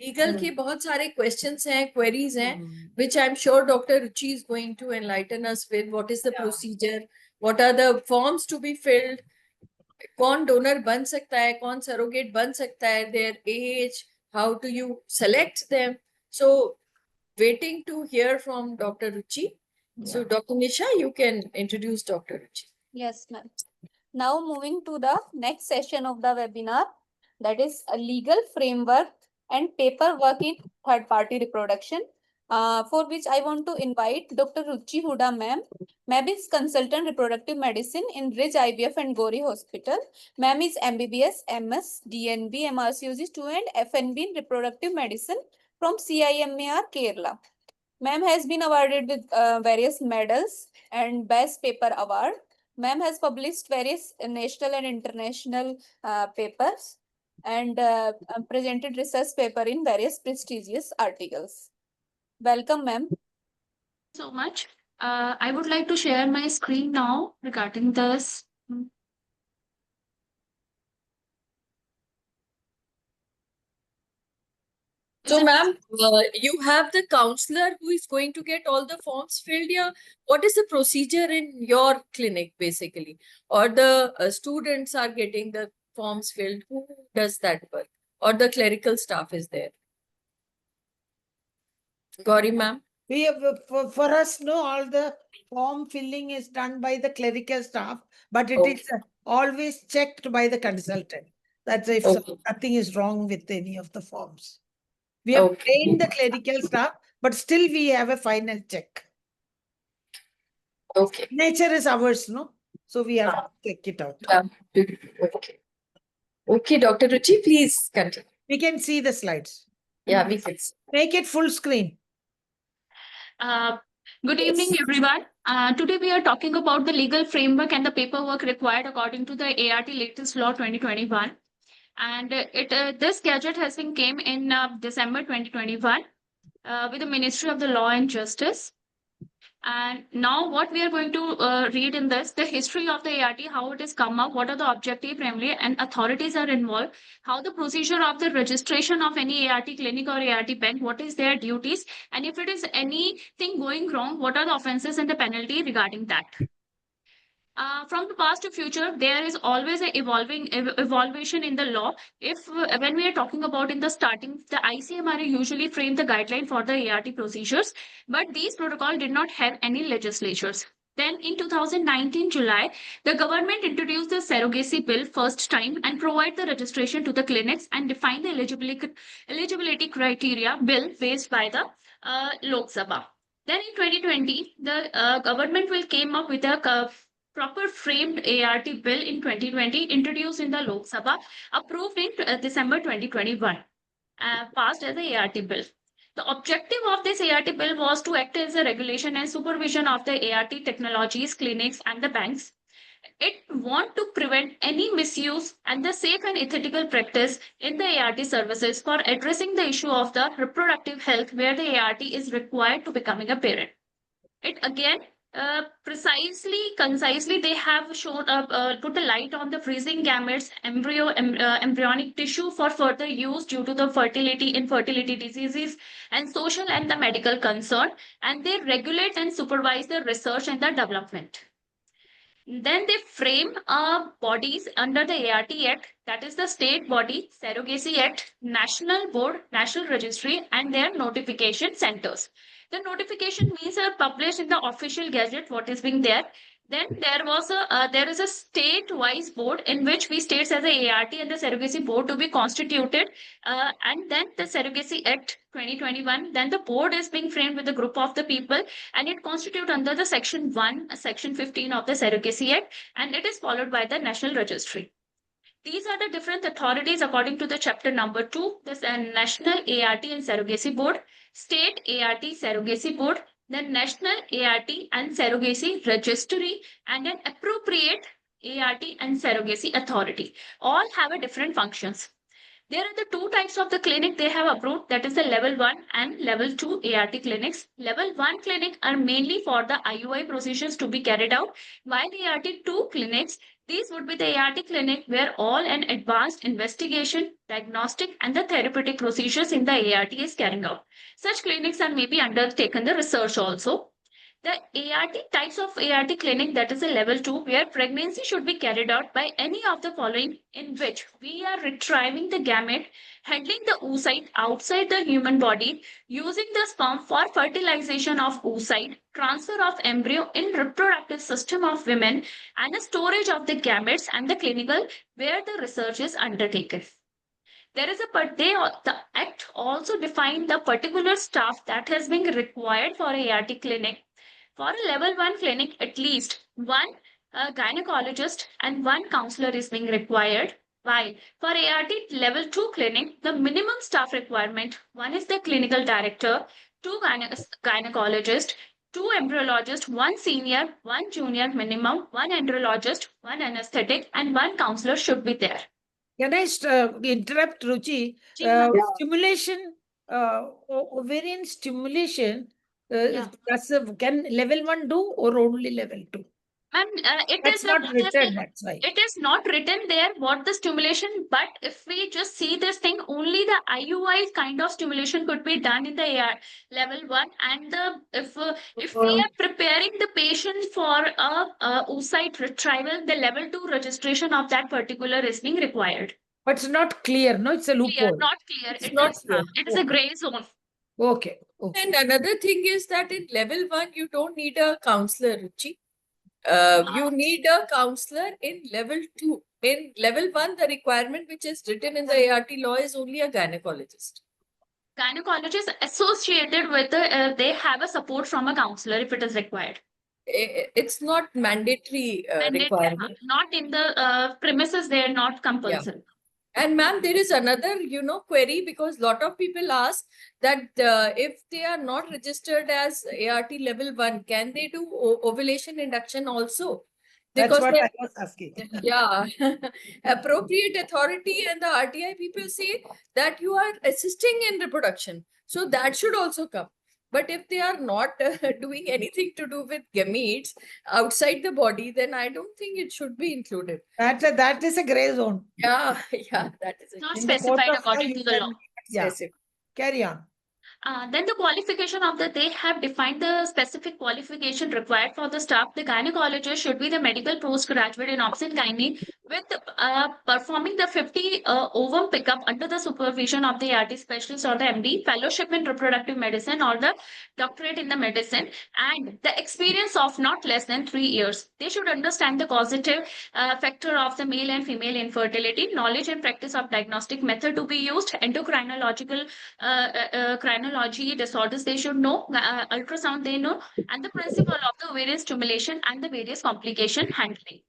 Legal के बहुत सारे questions हैं, queries हैं, Hmm. which I'm sure Dr. Ruchi is going to enlighten us with. What is the Yeah. procedure? What are the forms to be filled? कौन donor बन सकता है? कौन surrogate बन सकता है? Their age, how do you select them? So, waiting to hear from Dr. Ruchi. So, Yeah. Dr. Nisha, you can introduce Dr. Ruchi. Yes, ma'am. Now moving to the next session of the webinar, that is a legal framework and paperwork in third-party reproduction, for which I want to invite Dr. Ruchi Huda ma'am. Ma'am is consultant reproductive medicine in Ridge IVF and Gori Hospital. Ma'am is MBBS, MS, DNB, MRCOG 2 and FNB in reproductive medicine from CIMAR, Kerala. Ma'am has been awarded with various medals and Best Paper Award. Ma'am has published various national and international papers and presented research paper in various prestigious articles. Welcome, ma'am. So much. I would like to share my screen now regarding this. So, ma'am, you have the counselor who is going to get all the forms filled here. What is the procedure in your clinic, basically? Or the students are getting the forms filled? Who does that work? Or the clerical staff is there? Gauri, ma'am? We have, for us, no, all the form filling is done by the clerical staff, but it is always checked by the consultant. That's if nothing is wrong with any of the forms. We have trained the clerical staff, but still we have a final check. Okay. Nature is ours, no? So we have to check it out. Okay. Okay, Dr. Ruchi, please continue. We can see the slides. Yeah, we can. Make it full screen. Good evening, everyone. Today we are talking about the legal framework and the paperwork required according to the ART latest law 2021. And this gadget has been came in December 2021 with the Ministry of the Law and Justice. And now what we are going to read in this, the history of the ART, how it has come up, what are the objective primarily and authorities are involved, how the procedure of the registration of any ART clinic or ART bank, what is their duties, and if it is anything going wrong, what are the offenses and the penalty regarding that. From the past to future, there is always an evaluation in the law. If when we are talking about in the starting, the ICMRA usually frame the guideline for the ART procedures, but these protocol did not have any legislatures. Then in 2019 July, the government introduced the surrogacy bill first time and provide the registration to the clinics and define the eligibility criteria bill based by the Lok Sabha. Then in 2020, the government will came up with a proper framed ART bill in 2020, introduced in the Lok Sabha, approved in December 2021, passed as a ART bill. The objective of this ART bill was to act as a regulation and supervision of the ART technologies, clinics, and the banks. It want to prevent any misuse and the safe and ethical practice in the ART services for addressing the issue of the reproductive health where the ART is required to becoming a parent. It again concisely, they have shown up, put a light on the freezing gametes, embryonic tissue for further use due to the infertility diseases, and social and the medical concern, and they regulate and supervise the research and the development. Then they frame bodies under the ART Act, that is the state body, Surrogacy Act, National Board, National Registry, and their notification centers. The notification means are published in the official gazette, what is being there. Then there is a state-wise board in which we states as a ART and the surrogacy board to be constituted, and then the Surrogacy Act 2021. Then the board is being framed with a group of the people, and it constitutes under the section 1, section 15 of the Surrogacy Act, and it is followed by the National Registry. These are the different authorities according to the chapter number 2, the National ART and Surrogacy Board, State ART Surrogacy Board, the National ART and Surrogacy Registry, and an appropriate ART and Surrogacy Authority. All have a different functions. There are the two types of the clinic they have approved, that is the level 1 and level 2 ART clinics. Level 1 clinic are mainly for the IUI procedures to be carried out, while the ART 2 clinics, these would be the ART clinic where all an advanced investigation, diagnostic, and the therapeutic procedures in the ART is carrying out. Such clinics are maybe undertaken the research also. The ART types of ART clinic, that is a level 2, where pregnancy should be carried out by any of the following, in which we are retrieving the gamete, handling the oocyte outside the human body, using the sperm for fertilization of oocyte, transfer of embryo in reproductive system of women, and the storage of the gametes and the clinical where the research is undertaken. There is the Act also defined the particular staff that has been required for a ART clinic. For a level 1 clinic, at least one gynecologist and one counselor is being required. While for ART level 2 clinic, the minimum staff requirement, one is the clinical director, two gynecologists, two embryologists, one senior, one junior minimum, one andrologist, one anesthetic, and one counselor should be there. Can I interrupt, Ruchi? Stimulation, ovarian stimulation, can level 1 do or only level 2? And That's not written, that's why. It is not written there what the stimulation, but if we just see this thing, only the IUI kind of stimulation could be done in the level 1. And if we are preparing the patient for a oocyte retrieval, the level 2 registration of that particular is being required. But it's not clear, no? It's a loophole. Not clear. It is a gray zone. Okay. And another thing is that in level 1, you don't need a counselor, Ruchi. You need a counselor in level 2. In level 1, the requirement which is written in the ART law is only a gynecologist. Gynecologist associated with they have a support from a counselor if it is required. It's not mandatory requirement. Not in the premises, they are not compulsory. And ma'am, there is another, query, because lot of people ask that if they are not registered as ART level 1, can they do ovulation induction also? That's Because what they- I was asking. yeah, appropriate authority and the RTI people say that you are assisting in reproduction. So that should also come. But if they are not doing anything to do with gametes outside the body, then I don't think it should be included. That is a gray zone. Yeah, yeah, that is Not In the court specified of law, according you to the law. can, yeah, specific. carry on. Then the qualification of they have defined the specific qualification required for the staff. The gynecologist should be the medical postgraduate in obstetrics with performing the 50 ovum pickup under the supervision of the ART specialist or the MD, fellowship in reproductive medicine or the doctorate in the medicine, and the experience of not less than 3 years. They should understand the causative factor of the male and female infertility, knowledge and practice of diagnostic method to be used, endocrinological chronology disorders they should know, ultrasound they know, and the principle of the various stimulation and the various complication handling.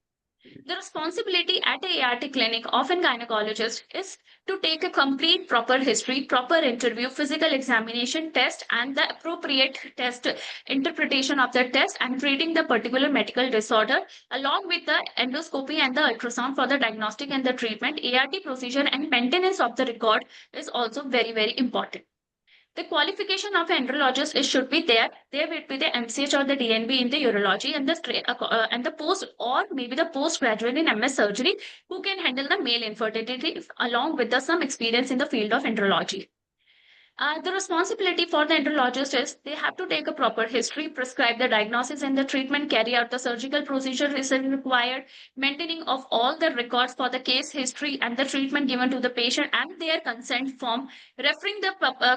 The responsibility at a ART clinic of a gynecologist is to take a complete proper history, proper interview, physical examination, test, and the appropriate test interpretation of the test and treating the particular medical disorder, along with the endoscopy and the ultrasound for the diagnostic and the treatment. ART procedure and maintenance of the record is also very, very important. The qualification of an andrologist should be there. There will be the MCH or the DNB in the urology and the post or maybe the postgraduate in MS surgery who can handle the male infertility along with some experience in the field of andrology. The responsibility for the andrologist is they have to take a proper history, prescribe the diagnosis and the treatment, carry out the surgical procedure is required, maintaining of all the records for the case history and the treatment given to the patient and their consent form, referring the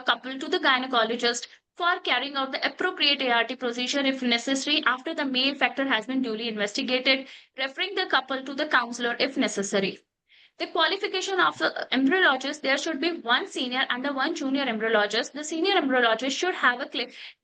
couple to the gynecologist for carrying out the appropriate ART procedure if necessary after the male factor has been duly investigated, referring the couple to the counselor if necessary. The qualification of the embryologist, there should be one senior and one junior embryologist. The senior embryologist should have a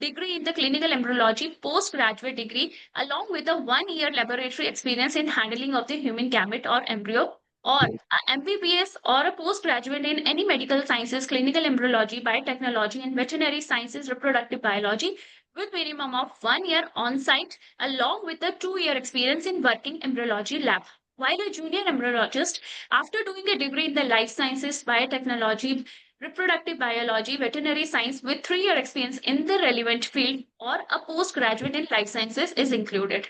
degree in the clinical embryology, postgraduate degree, along with a 1 year laboratory experience in handling of the human gamete or embryo, or a MBBS or a postgraduate in any medical sciences, clinical embryology, biotechnology, and veterinary sciences, reproductive biology, with minimum of 1 year on site, along with a 2 year experience in working embryology lab. While a junior embryologist, after doing a degree in the life sciences, biotechnology, reproductive biology, veterinary science with 3 year experience in the relevant field or a postgraduate in life sciences is included.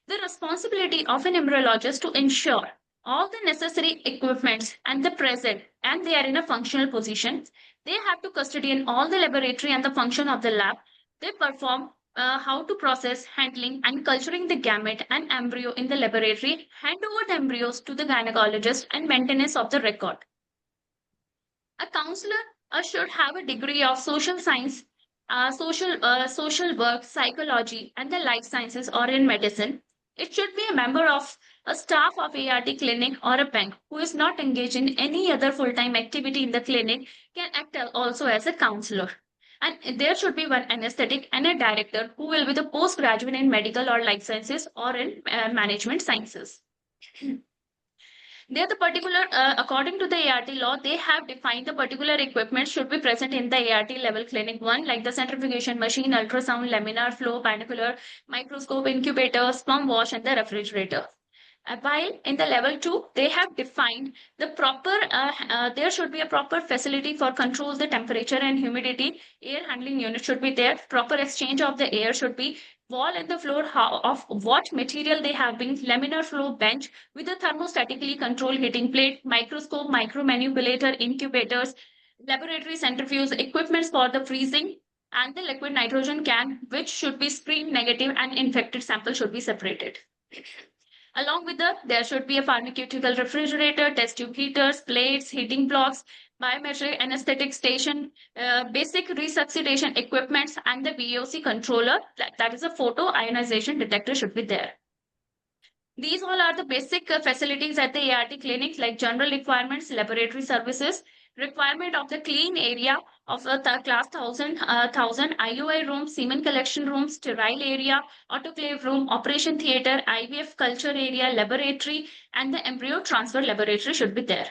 The responsibility of an embryologist to ensure all the necessary equipments and the present and they are in a functional position. They have to custody in all the laboratory and the function of the lab. They perform how to process, handling, and culturing the gamete and embryo in the laboratory, hand over the embryos to the gynecologist, and maintenance of the record. A counselor should have a degree of social science, social work, psychology, and the life sciences or in medicine. It should be a member of a staff of ART clinic or a bank who is not engaged in any other full-time activity in the clinic can act also as a counselor. And there should be one anesthetic and a director who will be the postgraduate in medical or life sciences or in management sciences. They're the particular, according to the ART law, they have defined the particular equipment should be present in the ART level clinic 1, like the centrifugation machine, ultrasound, laminar flow, binocular, microscope, incubator, sperm wash, and the refrigerator. While in the level 2, they have defined the proper, there should be a proper facility for control the temperature and humidity. Air handling unit should be there. Proper exchange of the air should be. Wall and the floor of what material they have been. Laminar flow bench with a thermostatically controlled heating plate, microscope, micromanipulator, incubators, laboratory centrifuge, equipments for the freezing, and the liquid nitrogen can, which should be screen negative and infected sample should be separated. Along with there should be a pharmaceutical refrigerator, test tube heaters, plates, heating blocks, biometric anesthetic station, basic resuscitation equipments, and the VOC controller, that is a photo ionization detector should be there. These all are the basic facilities at the ART clinics, like general requirements, laboratory services, requirement of the clean area of the class 1000 IUI room, semen collection room, sterile area, autoclave room, operation theater, IVF culture area, laboratory, and the embryo transfer laboratory should be there.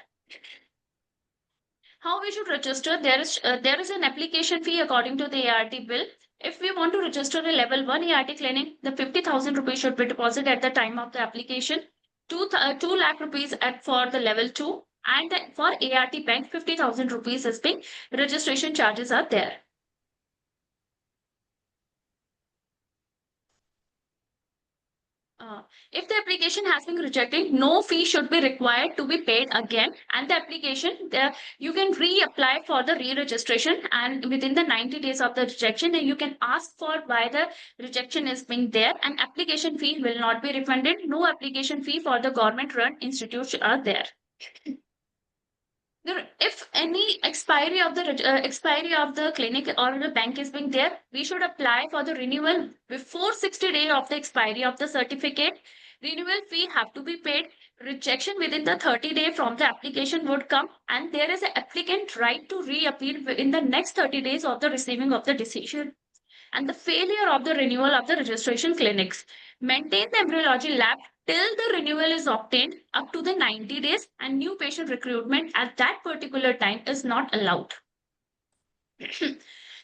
How we should register? There is an application fee according to the ART bill. If we want to register a level 1 ART clinic, the 50,000 rupees should be deposited at the time of the application. 2 lakh rupees for the level 2, and for ART bank 50,000 rupees is being registration charges are there. If the application has been rejected, no fee should be required to be paid again. And the application, you can reapply for the re-registration, and within the 90 days of the rejection, you can ask for why the rejection is being there, and application fee will not be refunded. No application fee for the government-run institutes are there. If any expiry of the clinic or the bank is being there, we should apply for the renewal before 60 days of the expiry of the certificate. Renewal fee have to be paid. Rejection within the 30 days from the application would come, and there is an applicant right to reappeal in the next 30 days of the receiving of the decision. And the failure of the renewal of the registration clinics. Maintain the embryology lab till the renewal is obtained up to the 90 days, and new patient recruitment at that particular time is not allowed.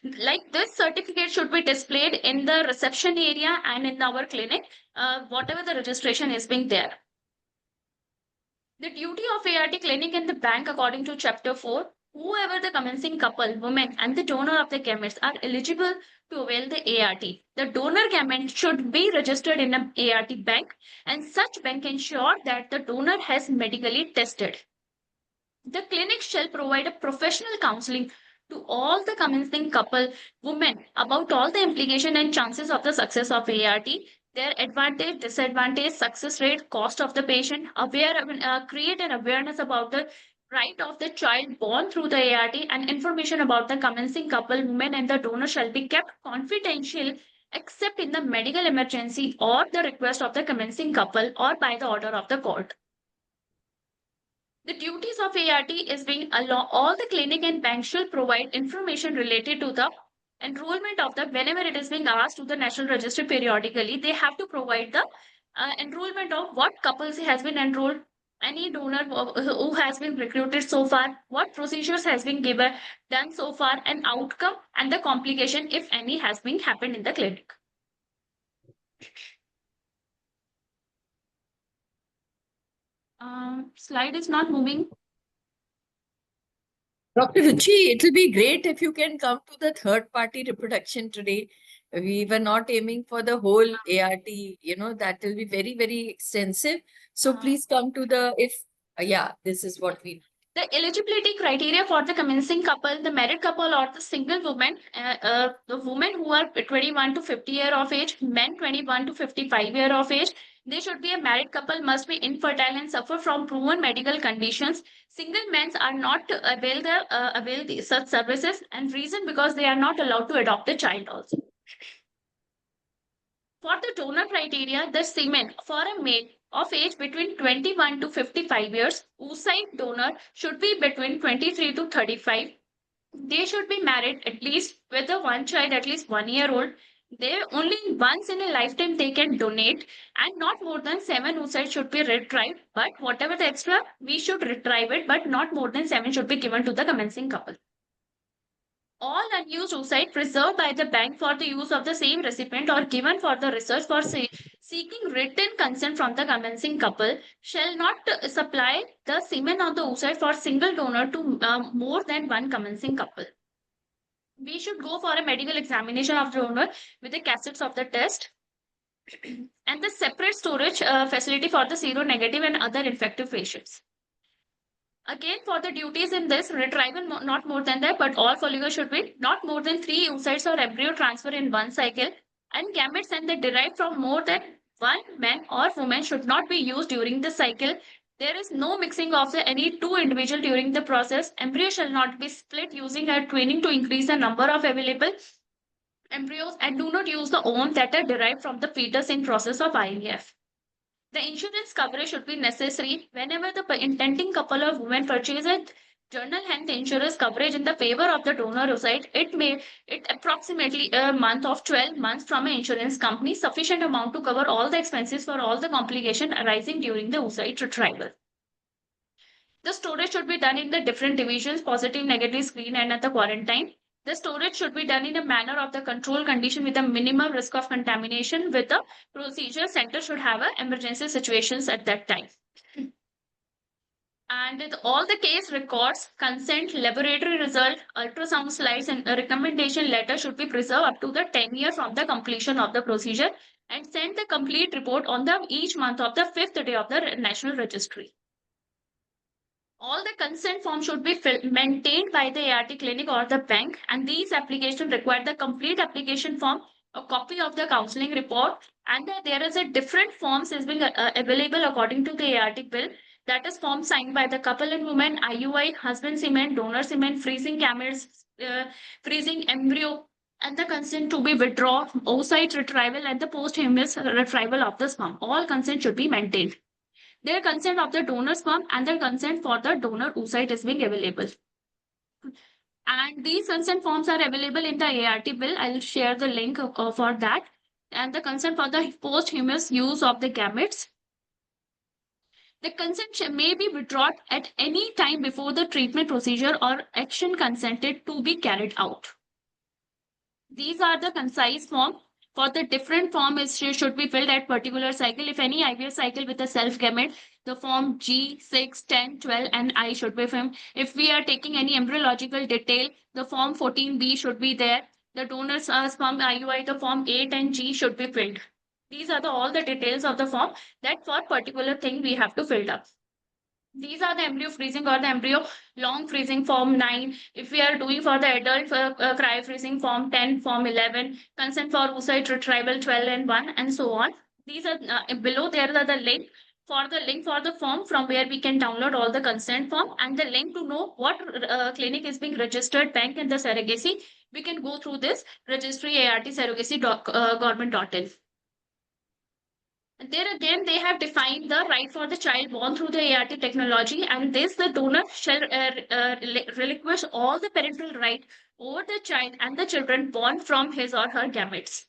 Like this certificate should be displayed in the reception area and in our clinic, whatever the registration is being there. The duty of ART clinic and the bank according to chapter 4, whoever the commencing couple, woman and the donor of the gametes are eligible to avail the ART. The donor gamete should be registered in an ART bank, and such bank ensure that the donor has medically tested. The clinic shall provide a professional counseling to all the commencing couple, women, about all the implication and chances of the success of ART, their advantage, disadvantage, success rate, cost of the patient, create an awareness about the right of the child born through the ART, and information about the commencing couple, women, and the donor shall be kept confidential except in the medical emergency or the request of the commencing couple or by the order of the court. The duties of ART is being all the clinic and bank should provide information related to the enrollment of the, whenever it is being asked to the National Register periodically, they have to provide the enrollment of what couples has been enrolled, any donor who has been recruited so far, what procedures has been done so far, and outcome and the complication, if any, has been happened in the clinic. Slide is not moving. Dr. Ruchi, it will be great if you can come to the third party reproduction today. We were not aiming for the whole ART, that will be very, very extensive. So please come to this is what we. The eligibility criteria for the commencing couple, the married couple or the single woman, the women who are 21 to 50 year of age, men 21 to 55 year of age, they should be a married couple, must be infertile and suffer from proven medical conditions. Single men are not to avail such services, and reason because they are not allowed to adopt a child also. For the donor criteria, the semen for a male of age between 21 to 55 years, oocyte donor should be between 23 to 35. They should be married at least with a one child at least 1 year old. They only once in a lifetime they can donate, and not more than 7 oocytes should be retrieved. But whatever the extra, we should retrieve it, but not more than 7 should be given to the commencing couple. All unused oocyte preserved by the bank for the use of the same recipient or given for the research for seeking written consent from the commencing couple shall not supply the semen of the oocyte for single donor to more than one commencing couple. We should go for a medical examination of the donor with the cassettes of the test and the separate storage facility for the seronegative and other infective patients. Again, for the duties in this, retrieval not more than that, but all follicles should be not more than 3 oocytes or embryo transfer in one cycle, and gametes and they derived from more than one man or woman should not be used during the cycle. There is no mixing of any two individuals during the process. Embryo shall not be split using a twinning to increase the number of available embryos, and do not use the ovum that are derived from the fetus in process of IVF. The insurance coverage should be necessary whenever the intending couple or women purchase a journal health insurance coverage in the favor of the donor oocyte. It approximately a month of 12 months from an insurance company, sufficient amount to cover all the expenses for all the complications arising during the oocyte retrieval. The storage should be done in the different divisions, positive, negative screen, and at the quarantine. The storage should be done in a manner of the control condition with a minimum risk of contamination. With the procedure, center should have a emergency situations at that time. And with all the case records, consent, laboratory result, ultrasound slides, and a recommendation letter should be preserved up to the 10 years from the completion of the procedure and send the complete report on the each month of the 5th day of the national registry. All the consent forms should be maintained by the ART clinic or the bank, and these applications require the complete application form, a copy of the counseling report, and there is a different forms is being available according to the ART bill. That is form signed by the couple and woman, IUI, husband semen, donor semen, freezing gametes, freezing embryo, and the consent to be withdrawn, oocyte retrieval, and the posthumous retrieval of the sperm. All consent should be maintained. Their consent of the donor sperm and their consent for the donor oocyte is being available. And these consent forms are available in the ART bill. I'll share the link for that. And the consent for the posthumous use of the gametes. The consent may be withdrawn at any time before the treatment procedure or action consented to be carried out. These are the concise form. For the different form should be filled at particular cycle. If any IVF cycle with a self gamete, the form G, 6, 10, 12, and I should be filled. If we are taking any embryological detail, the form 14B should be there. The donor's sperm IUI, the form 8 and G should be filled. These are all the details of the form that for particular thing we have to fill up. These are the embryo freezing or the embryo long freezing form 9. If we are doing for the adult cryo freezing form 10, form 11, consent for oocyte retrieval 12 and 1, and so on. These are below there are the link for the form from where we can download all the consent form and the link to know what clinic is being registered, bank, and the surrogacy. We can go through this registry ART surrogacy government.in. There again, they have defined the right for the child born through the ART technology, and this the donor shall relinquish all the parental right over the child and the children born from his or her gametes.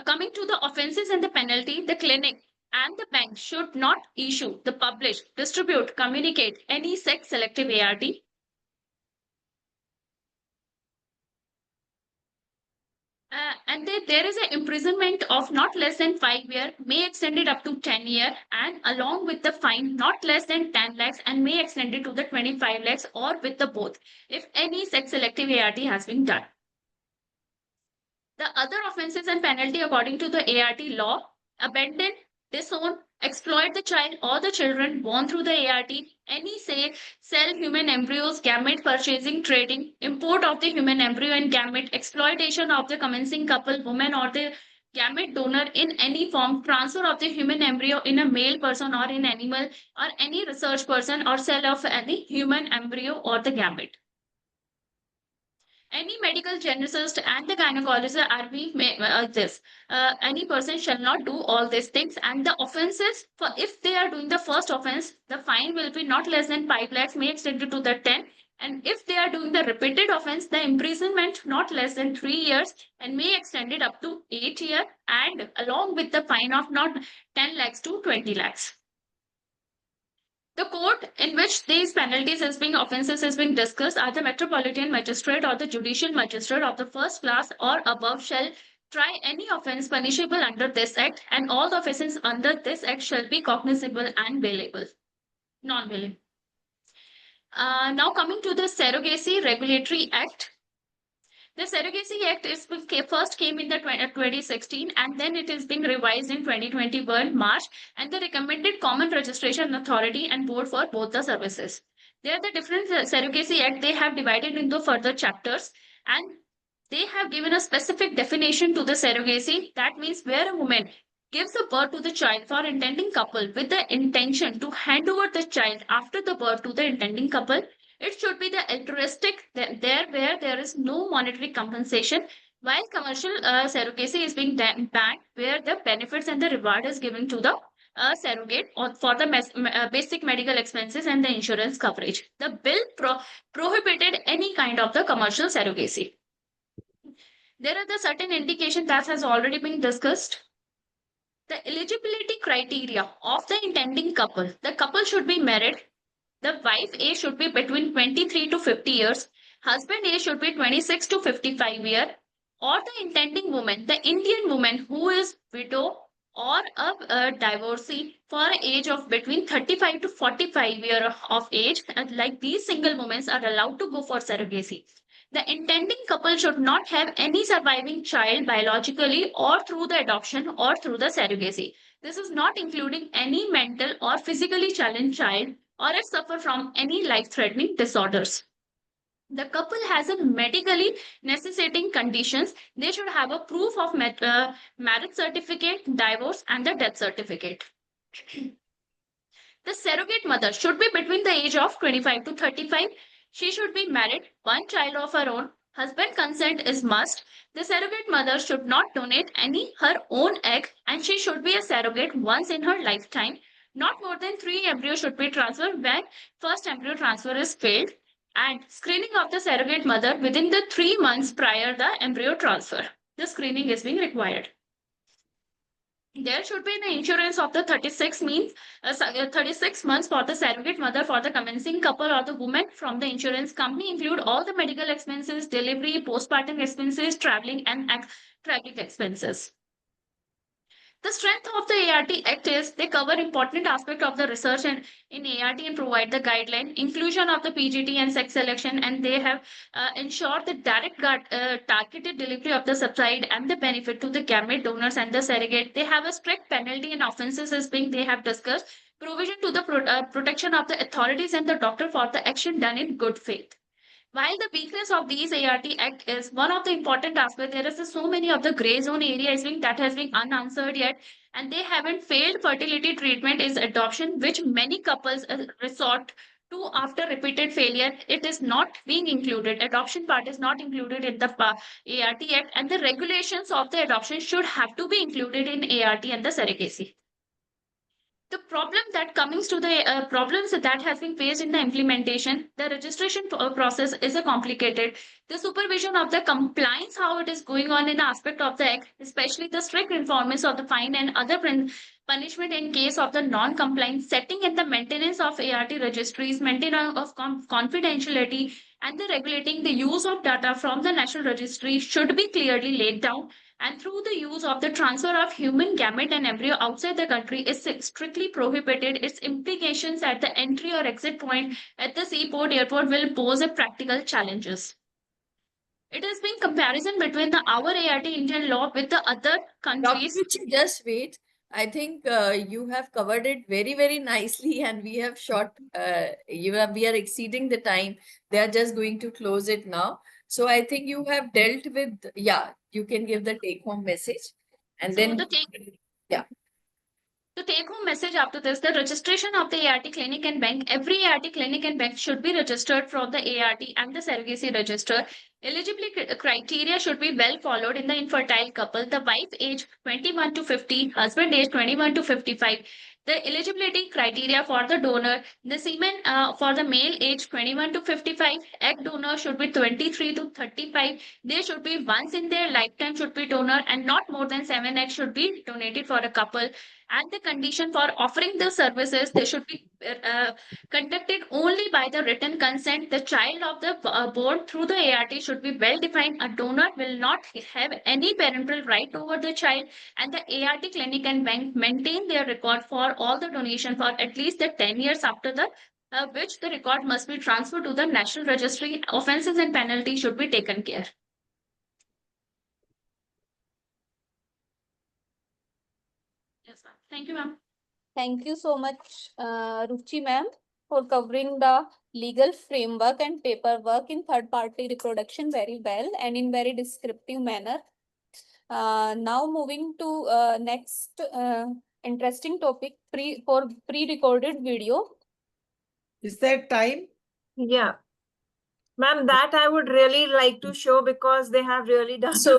Coming to the offenses and the penalty, the clinic and the bank should not issue, the publish, distribute, communicate any sex-selective ART. And there is an imprisonment of not less than 5 years, may extend it up to 10 years, and along with the fine not less than 10 lakhs and may extend it to the 25 lakhs or with the both, if any sex selective ART has been done. The other offenses and penalty according to the ART law: abandon, disown, exploit the child or the children born through the ART, any sell human embryos, gamete purchasing, trading, import of the human embryo and gamete, exploitation of the commencing couple, woman or the gamete donor in any form, transfer of the human embryo in a male person or in animal, or any research person, or sale of any human embryo or the gamete. Any medical geneticist and the gynecologist are being any person shall not do all these things, and the offenses, for if they are doing the first offense, the fine will be not less than 5 lakhs, may extend it to the 10, and if they are doing the repeated offense, the imprisonment not less than 3 years and may extend it up to 8 years, and along with the fine of not 10 lakhs to 20 lakhs. The court in which these penalties offenses is being discussed are the Metropolitan Magistrate or the Judicial Magistrate of the first class or above shall try any offence punishable under this Act, and all the offences under this Act shall be cognizable and bailable, non-bailable. Now coming to the Surrogacy Regulatory Act. The Surrogacy Act first came in the 2016, and then it is being revised in 2021 March, and the recommended Common Registration Authority and Board for both the services. There are the different Surrogacy Act, they have divided into further chapters, and they have given a specific definition to the surrogacy. That means where a woman gives a birth to the child for intending couple with the intention to hand over the child after the birth to the intending couple. It should be the altruistic, there where there is no monetary compensation, while commercial surrogacy is being banned, where the benefits and the reward is given to the surrogate or for the basic medical expenses and the insurance coverage. The bill prohibited any kind of the commercial surrogacy. There are the certain indication that has already been discussed. The eligibility criteria of the intending couple. The couple should be married, The wife age should be between 23 to 50 years. Husband age should be 26 to 55 years. Or the intending woman, the Indian woman who is widow or a divorcee for an age of between 35 to 45 year of age, like these single women are allowed to go for surrogacy. The intending couple should not have any surviving child biologically or through the adoption or through the surrogacy. This is not including any mental or physically challenged child or if suffer from any life-threatening disorders. The couple has a medically necessitating conditions. They should have a proof of marriage certificate, divorce, and the death certificate. The surrogate mother should be between the age of 25 to 35. She should be married, one child of her own. Husband consent is must. The surrogate mother should not donate any her own egg, and she should be a surrogate once in her lifetime. Not more than 3 embryos should be transferred when first embryo transfer is failed, and screening of the surrogate mother within the 3 months prior the embryo transfer. The screening is being required. There should be an insurance of the 36 months for the surrogate mother for the commencing couple or the woman from the insurance company include all the medical expenses, delivery, postpartum expenses, traveling and traveling expenses. The strength of the ART Act is they cover important aspect of the research and in ART and provide the guideline, inclusion of the PGT and sex selection, and they have ensured the direct targeted delivery of the subside and the benefit to the gamete donors and the surrogate. They have a strict penalty and offenses as being they have discussed, provision to the protection of the authorities and the doctor for the action done in good faith. While the weakness of these ART Act is one of the important aspects, there is so many of the gray zone areas that has been unanswered yet, and they haven't failed fertility treatment is adoption, which many couples resort to after repeated failure. It is not being included. Adoption part is not included in the ART Act, and the regulations of the adoption should have to be included in ART and the surrogacy. The problem that comes to the problems that has been faced in the implementation, the registration process is a complicated. The supervision of the compliance, how it is going on in the aspect of the act, especially the strict enforcement of the fine and other punishment in case of the non-compliance, setting and the maintenance of ART registries, maintenance of confidentiality, and the regulating the use of data from the national registry should be clearly laid down. And through the use of the transfer of human gamete and embryo outside the country is strictly prohibited. Its implications at the entry or exit point at the seaport airport will pose a practical challenges. It has been comparison between our ART Indian law with the other countries. Dr. Ruchi, just wait. I think you have covered it very, very nicely, and we have shot. We are exceeding the time. They are just going to close it now. So I think you have dealt with. Yeah, you can give the take-home message, and So then the take-home message after this, the registration of the ART clinic and bank. Every ART clinic and bank should be registered from the ART and the surrogacy register. Eligibility criteria should be well followed in the infertile couple. The wife age 21 to 50, husband age 21 to 55. The eligibility criteria for the donor, the semen for the male age 21 to 55, egg donor should be 23 to 35. They should be once in their lifetime should be donor and not more than 7 eggs should be donated for a couple. And the condition for offering the services, they should be conducted only by the written consent. The child of the born through the ART should be well defined. A donor will not have any parental right over the child, and the ART clinic and bank maintain their record for all the donation for at least the 10 years after the which the record must be transferred to the national registry. Offenses and penalties should be taken care. Yes, ma'am. Thank you, ma'am. Thank you so much, Ruchi ma'am, for covering the legal framework and paperwork in third-party reproduction very well and in very descriptive manner. Now moving to next interesting topic pre-recorded video. Is that time? Yeah. Ma'am, that I would really like to show because they have really done So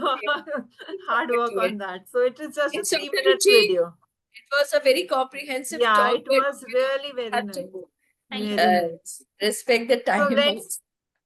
hard work on that. So it is just a So, 3 minutes Ruchi, video. it was a very comprehensive Yeah, talk. it was really very Had nice. to Thank you. Really nice. respect the time.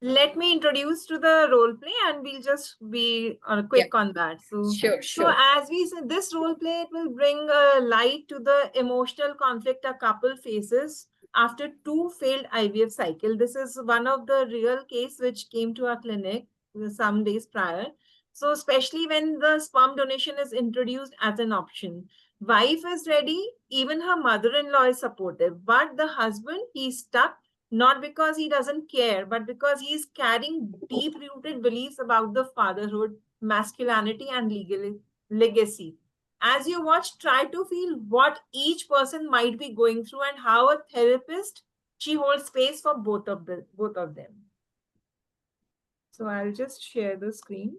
Let me introduce to the role play and we'll just be quick on that. So as we said, this role play, it will bring light to the emotional conflict a couple faces after 2 failed IVF cycle. This is one of the real case which came to our clinic some days prior. So especially when the sperm donation is introduced as an option. Wife is ready, even her mother-in-law is supportive, but the husband, he's stuck, not because he doesn't care, but because he's carrying deep-rooted beliefs about the fatherhood, masculinity, and legacy. As you watch, try to feel what each person might be going through and how a therapist, she holds space for both of them. So I'll just share the screen.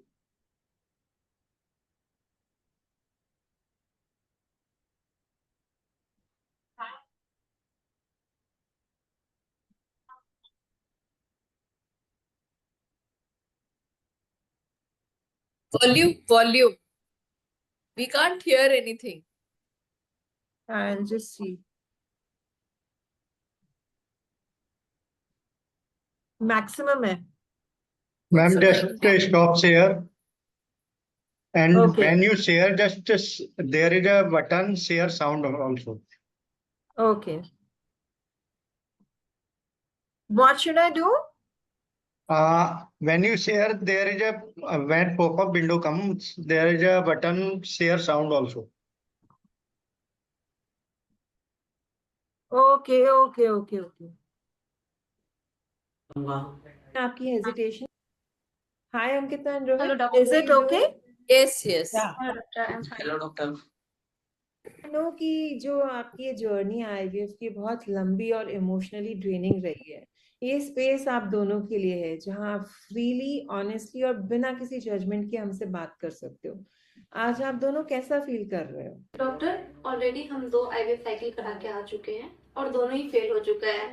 Volume. We can't hear anything. I'll just see. Maximum hai. Ma'am, just stop share. And Okay. when you share, just there is a button share sound also. Okay. What should I do? When you share, there is when pop-up window comes, there is a button share sound also. Okay. आपकी hesitation. Hi, Ankita and Rohit. Hello, doctor. Is it okay? Yes. Yeah. Hello, doctor. I'm fine. Hello, doctor. No कि जो आपकी ये journey IVF की बहुत लंबी और emotionally draining रही है, ये स्पेस आप दोनों के लिए है जहां आप फ्रीली, ऑनेस्टली और बिना किसी जजमेंट के हमसे बात कर सकते हो. आज आप दोनों कैसा फील कर रहे हो? डॉक्टर, ऑलरेडी हम 2 आईवीएफ साइकिल करा के आ चुके हैं और दोनों ही फेल हो चुका है.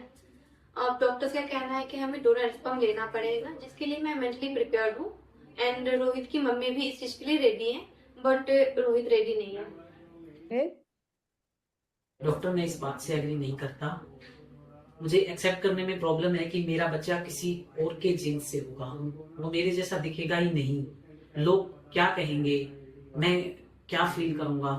अब डॉक्टर्स का कहना है कि हमें डोनर स्पर्म लेना पड़ेगा, जिसके लिए मैं मेंटली प्रिपेयर्ड हूँ. एंड रोहित की मम्मी भी इस चीज के लिए रेडी है, बट रोहित रेडी नहीं है. डॉक्टर, मैं इस बात से एग्री नहीं करता. मुझे एक्सेप्ट करने में प्रॉब्लम है कि मेरा बच्चा किसी और के जीन्स से होगा. वो मेरे जैसा दिखेगा ही नहीं. लोग क्या कहेंगे, मैं क्या फील करूंगा.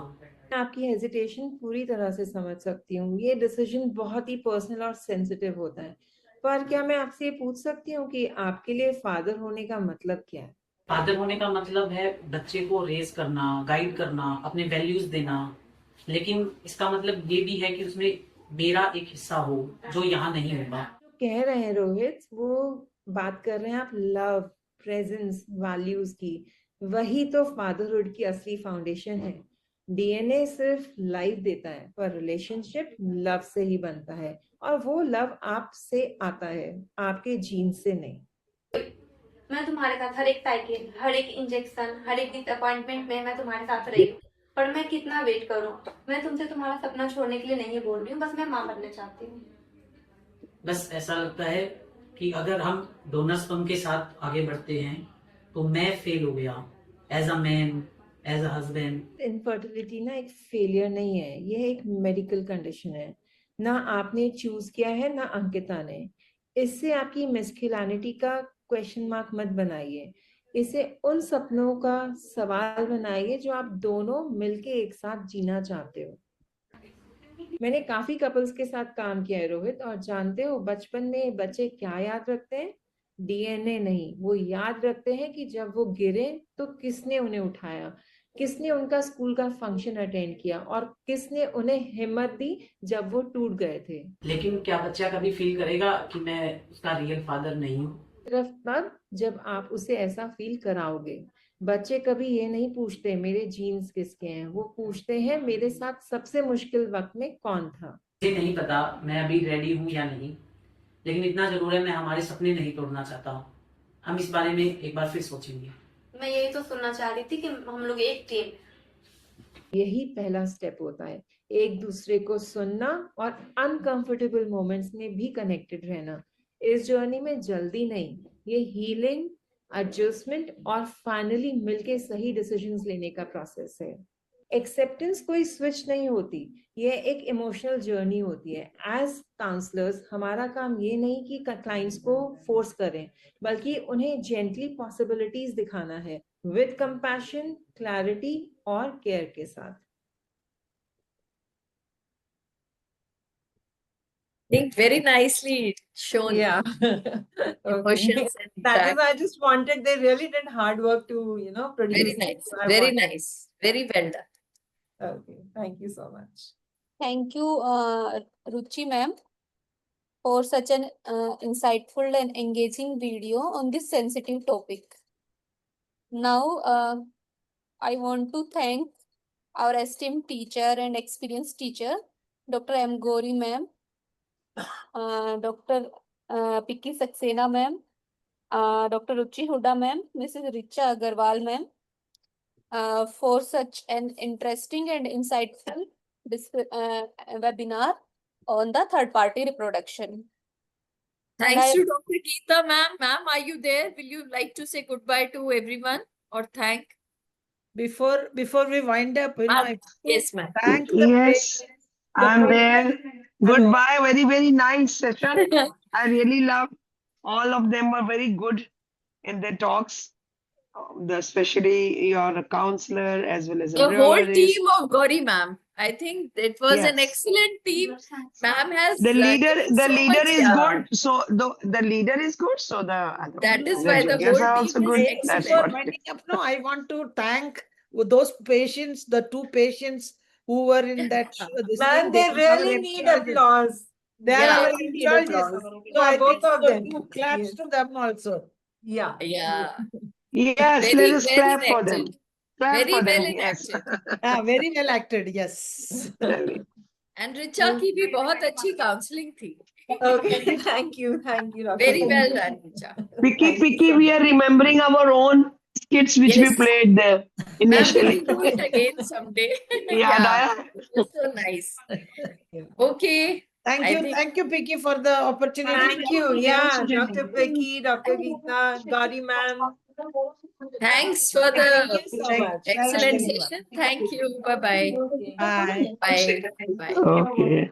आपकी हेजिटेशन पूरी तरह से समझ सकती हूँ. ये डिसीजन बहुत ही पर्सनल और सेंसिटिव होता है, पर क्या मैं आपसे ये पूछ सकती हूँ कि आपके लिए फादर होने का मतलब क्या है? फादर होने का मतलब है बच्चे को रेज करना, गाइड करना, अपने वैल्यूज देना. लेकिन इसका मतलब ये भी है कि उसमें मेरा एक हिस्सा हो जो यहाँ नहीं होगा. जो कह रहे हैं रोहित, वो बात कर रहे हैं आप लव, प्रेजेंस, वैल्यूज की. वही तो फादरहुड की असली फाउंडेशन है. डीएनए सिर्फ लाइफ देता है, पर रिलेशनशिप लव से ही बनता है, और वो लव आपसे आता है, आपके जीन से नहीं. मैं तुम्हारे साथ हर एक साइकिल, हर एक इंजेक्शन, हर एक डिसअपॉइंटमेंट में मैं तुम्हारे साथ रही हूँ. पर मैं कितना वेट करूँ? मैं तुमसे तुम्हारा सपना छोड़ने के लिए नहीं बोल रही हूँ, बस मैं माँ बनना चाहती हूँ. बस ऐसा लगता है कि अगर हम डोनर स्पर्म के साथ आगे बढ़ते हैं तो मैं फेल हो गया as a man, as a husband. Infertility ना एक फेलियर नहीं है, ये एक मेडिकल कंडीशन है. ना आपने चूज किया है, ना अंकिता ने. इससे आपकी मैस्कुलिनिटी का क्वेश्चन मार्क मत बनाइए. इसे उन सपनों का सवाल बनाइए जो आप दोनों मिलके एक साथ जीना चाहते हो. मैंने काफी कपल्स के साथ काम किया है रोहित, और जानते हो बचपन में बच्चे क्या याद रखते हैं? डीएनए नहीं, वो याद रखते हैं कि जब वो गिरे तो किसने उन्हें उठाया, किसने उनका स्कूल का फंक्शन अटेंड किया, और किसने उन्हें हिम्मत दी जब वो टूट गए थे. लेकिन क्या बच्चा कभी फील करेगा कि मैं उसका रियल फादर नहीं हूँ? सिर्फ तब जब आप उसे ऐसा फील कराओगे. बच्चे कभी ये नहीं पूछते मेरे जीन्स किसके हैं, वो पूछते हैं मेरे साथ सबसे मुश्किल वक्त में कौन था. मुझे नहीं पता मैं अभी रेडी हूँ या नहीं, लेकिन इतना जरूर है मैं हमारे सपने नहीं तोड़ना चाहता. हम इस बारे में एक बार फिर सोचेंगे. मैं यही तो सुनना चाह रही थी कि हम लोग एक टीम. यही पहला स्टेप होता है, एक दूसरे को सुनना और अनकंफर्टेबल मोमेंट्स में भी कनेक्टेड रहना. इस जर्नी में जल्दी नहीं, ये हीलिंग, एडजस्टमेंट और फाइनली मिलके सही डिसीजंस लेने का प्रोसेस है. एक्सेप्टेंस कोई स्विच नहीं होती, ये एक इमोशनल जर्नी होती है. एज काउंसलर्स हमारा काम ये नहीं कि क्लाइंट्स को फोर्स करें, बल्कि उन्हें जेंटली पॉसिबिलिटीज दिखाना है, विद कंपैशन, क्लैरिटी और केयर के साथ. think very nicely shown. Yeah. Emotions and That is, impact. I just wanted, they really did hard work to, produce. Very it. nice. So I Very wanted- nice. Very well done. Okay, thank you so much. Thank you, Ruchi ma'am, for such an insightful and engaging video on this sensitive topic. Now, I want to thank our esteemed teacher and experienced teacher, Dr. M. Gori ma'am, Dr. Pikki Saxena ma'am, Dr. Ruchi Huda ma'am, Mrs. Richa Agarwal ma'am, for such an interesting and insightful webinar on the third-party reproduction. Thanks to Dr. Geeta ma'am. Ma'am, are you there? Will you like to say goodbye to everyone or thank? Before we wind up, I want to Yes, ma'am. thank the Yes, I'm there. Goodbye. Very, very nice session. I really love all of them are very good in their talks. Especially your counselor as well as The whole embryologist. team of Gauri ma'am. I think it was an Yes. excellent team. Ma'am has The leader, given the so leader much, is yeah. good. So the leader is good. So That is the why the juniors whole are team also is good. Thank you That's for excellent. what. winding up. No, I want to thank the two patients who were in that this Man, thing. they are really our need embryologists. applause. They are Yeah. our Really need embryologists. applause. So I Both think of so them. two claps Yes. to them also. Yeah. Yeah. Yes, Very let us well clap for enacted. them. Clap Very for them. well Yes. enacted. Very well acted. Yes. And Richa की भी बहुत अच्छी counseling थी. Okay, thank you, Dr. Very well done, Richa. Picky, we are remembering our own skits which we Yes. played there Ma'am, we initially. will do it again someday. Yeah, Daya. It was so nice. Okay. Thank you, Picky, for the opportunity. Thank you. Yeah, Dr. Picky, Dr. Geeta, Gauri ma'am. Thanks for Thank the you so much. excellent Thank you. session. Thank you. Bye-bye. Bye. Bye. Bye. Okay.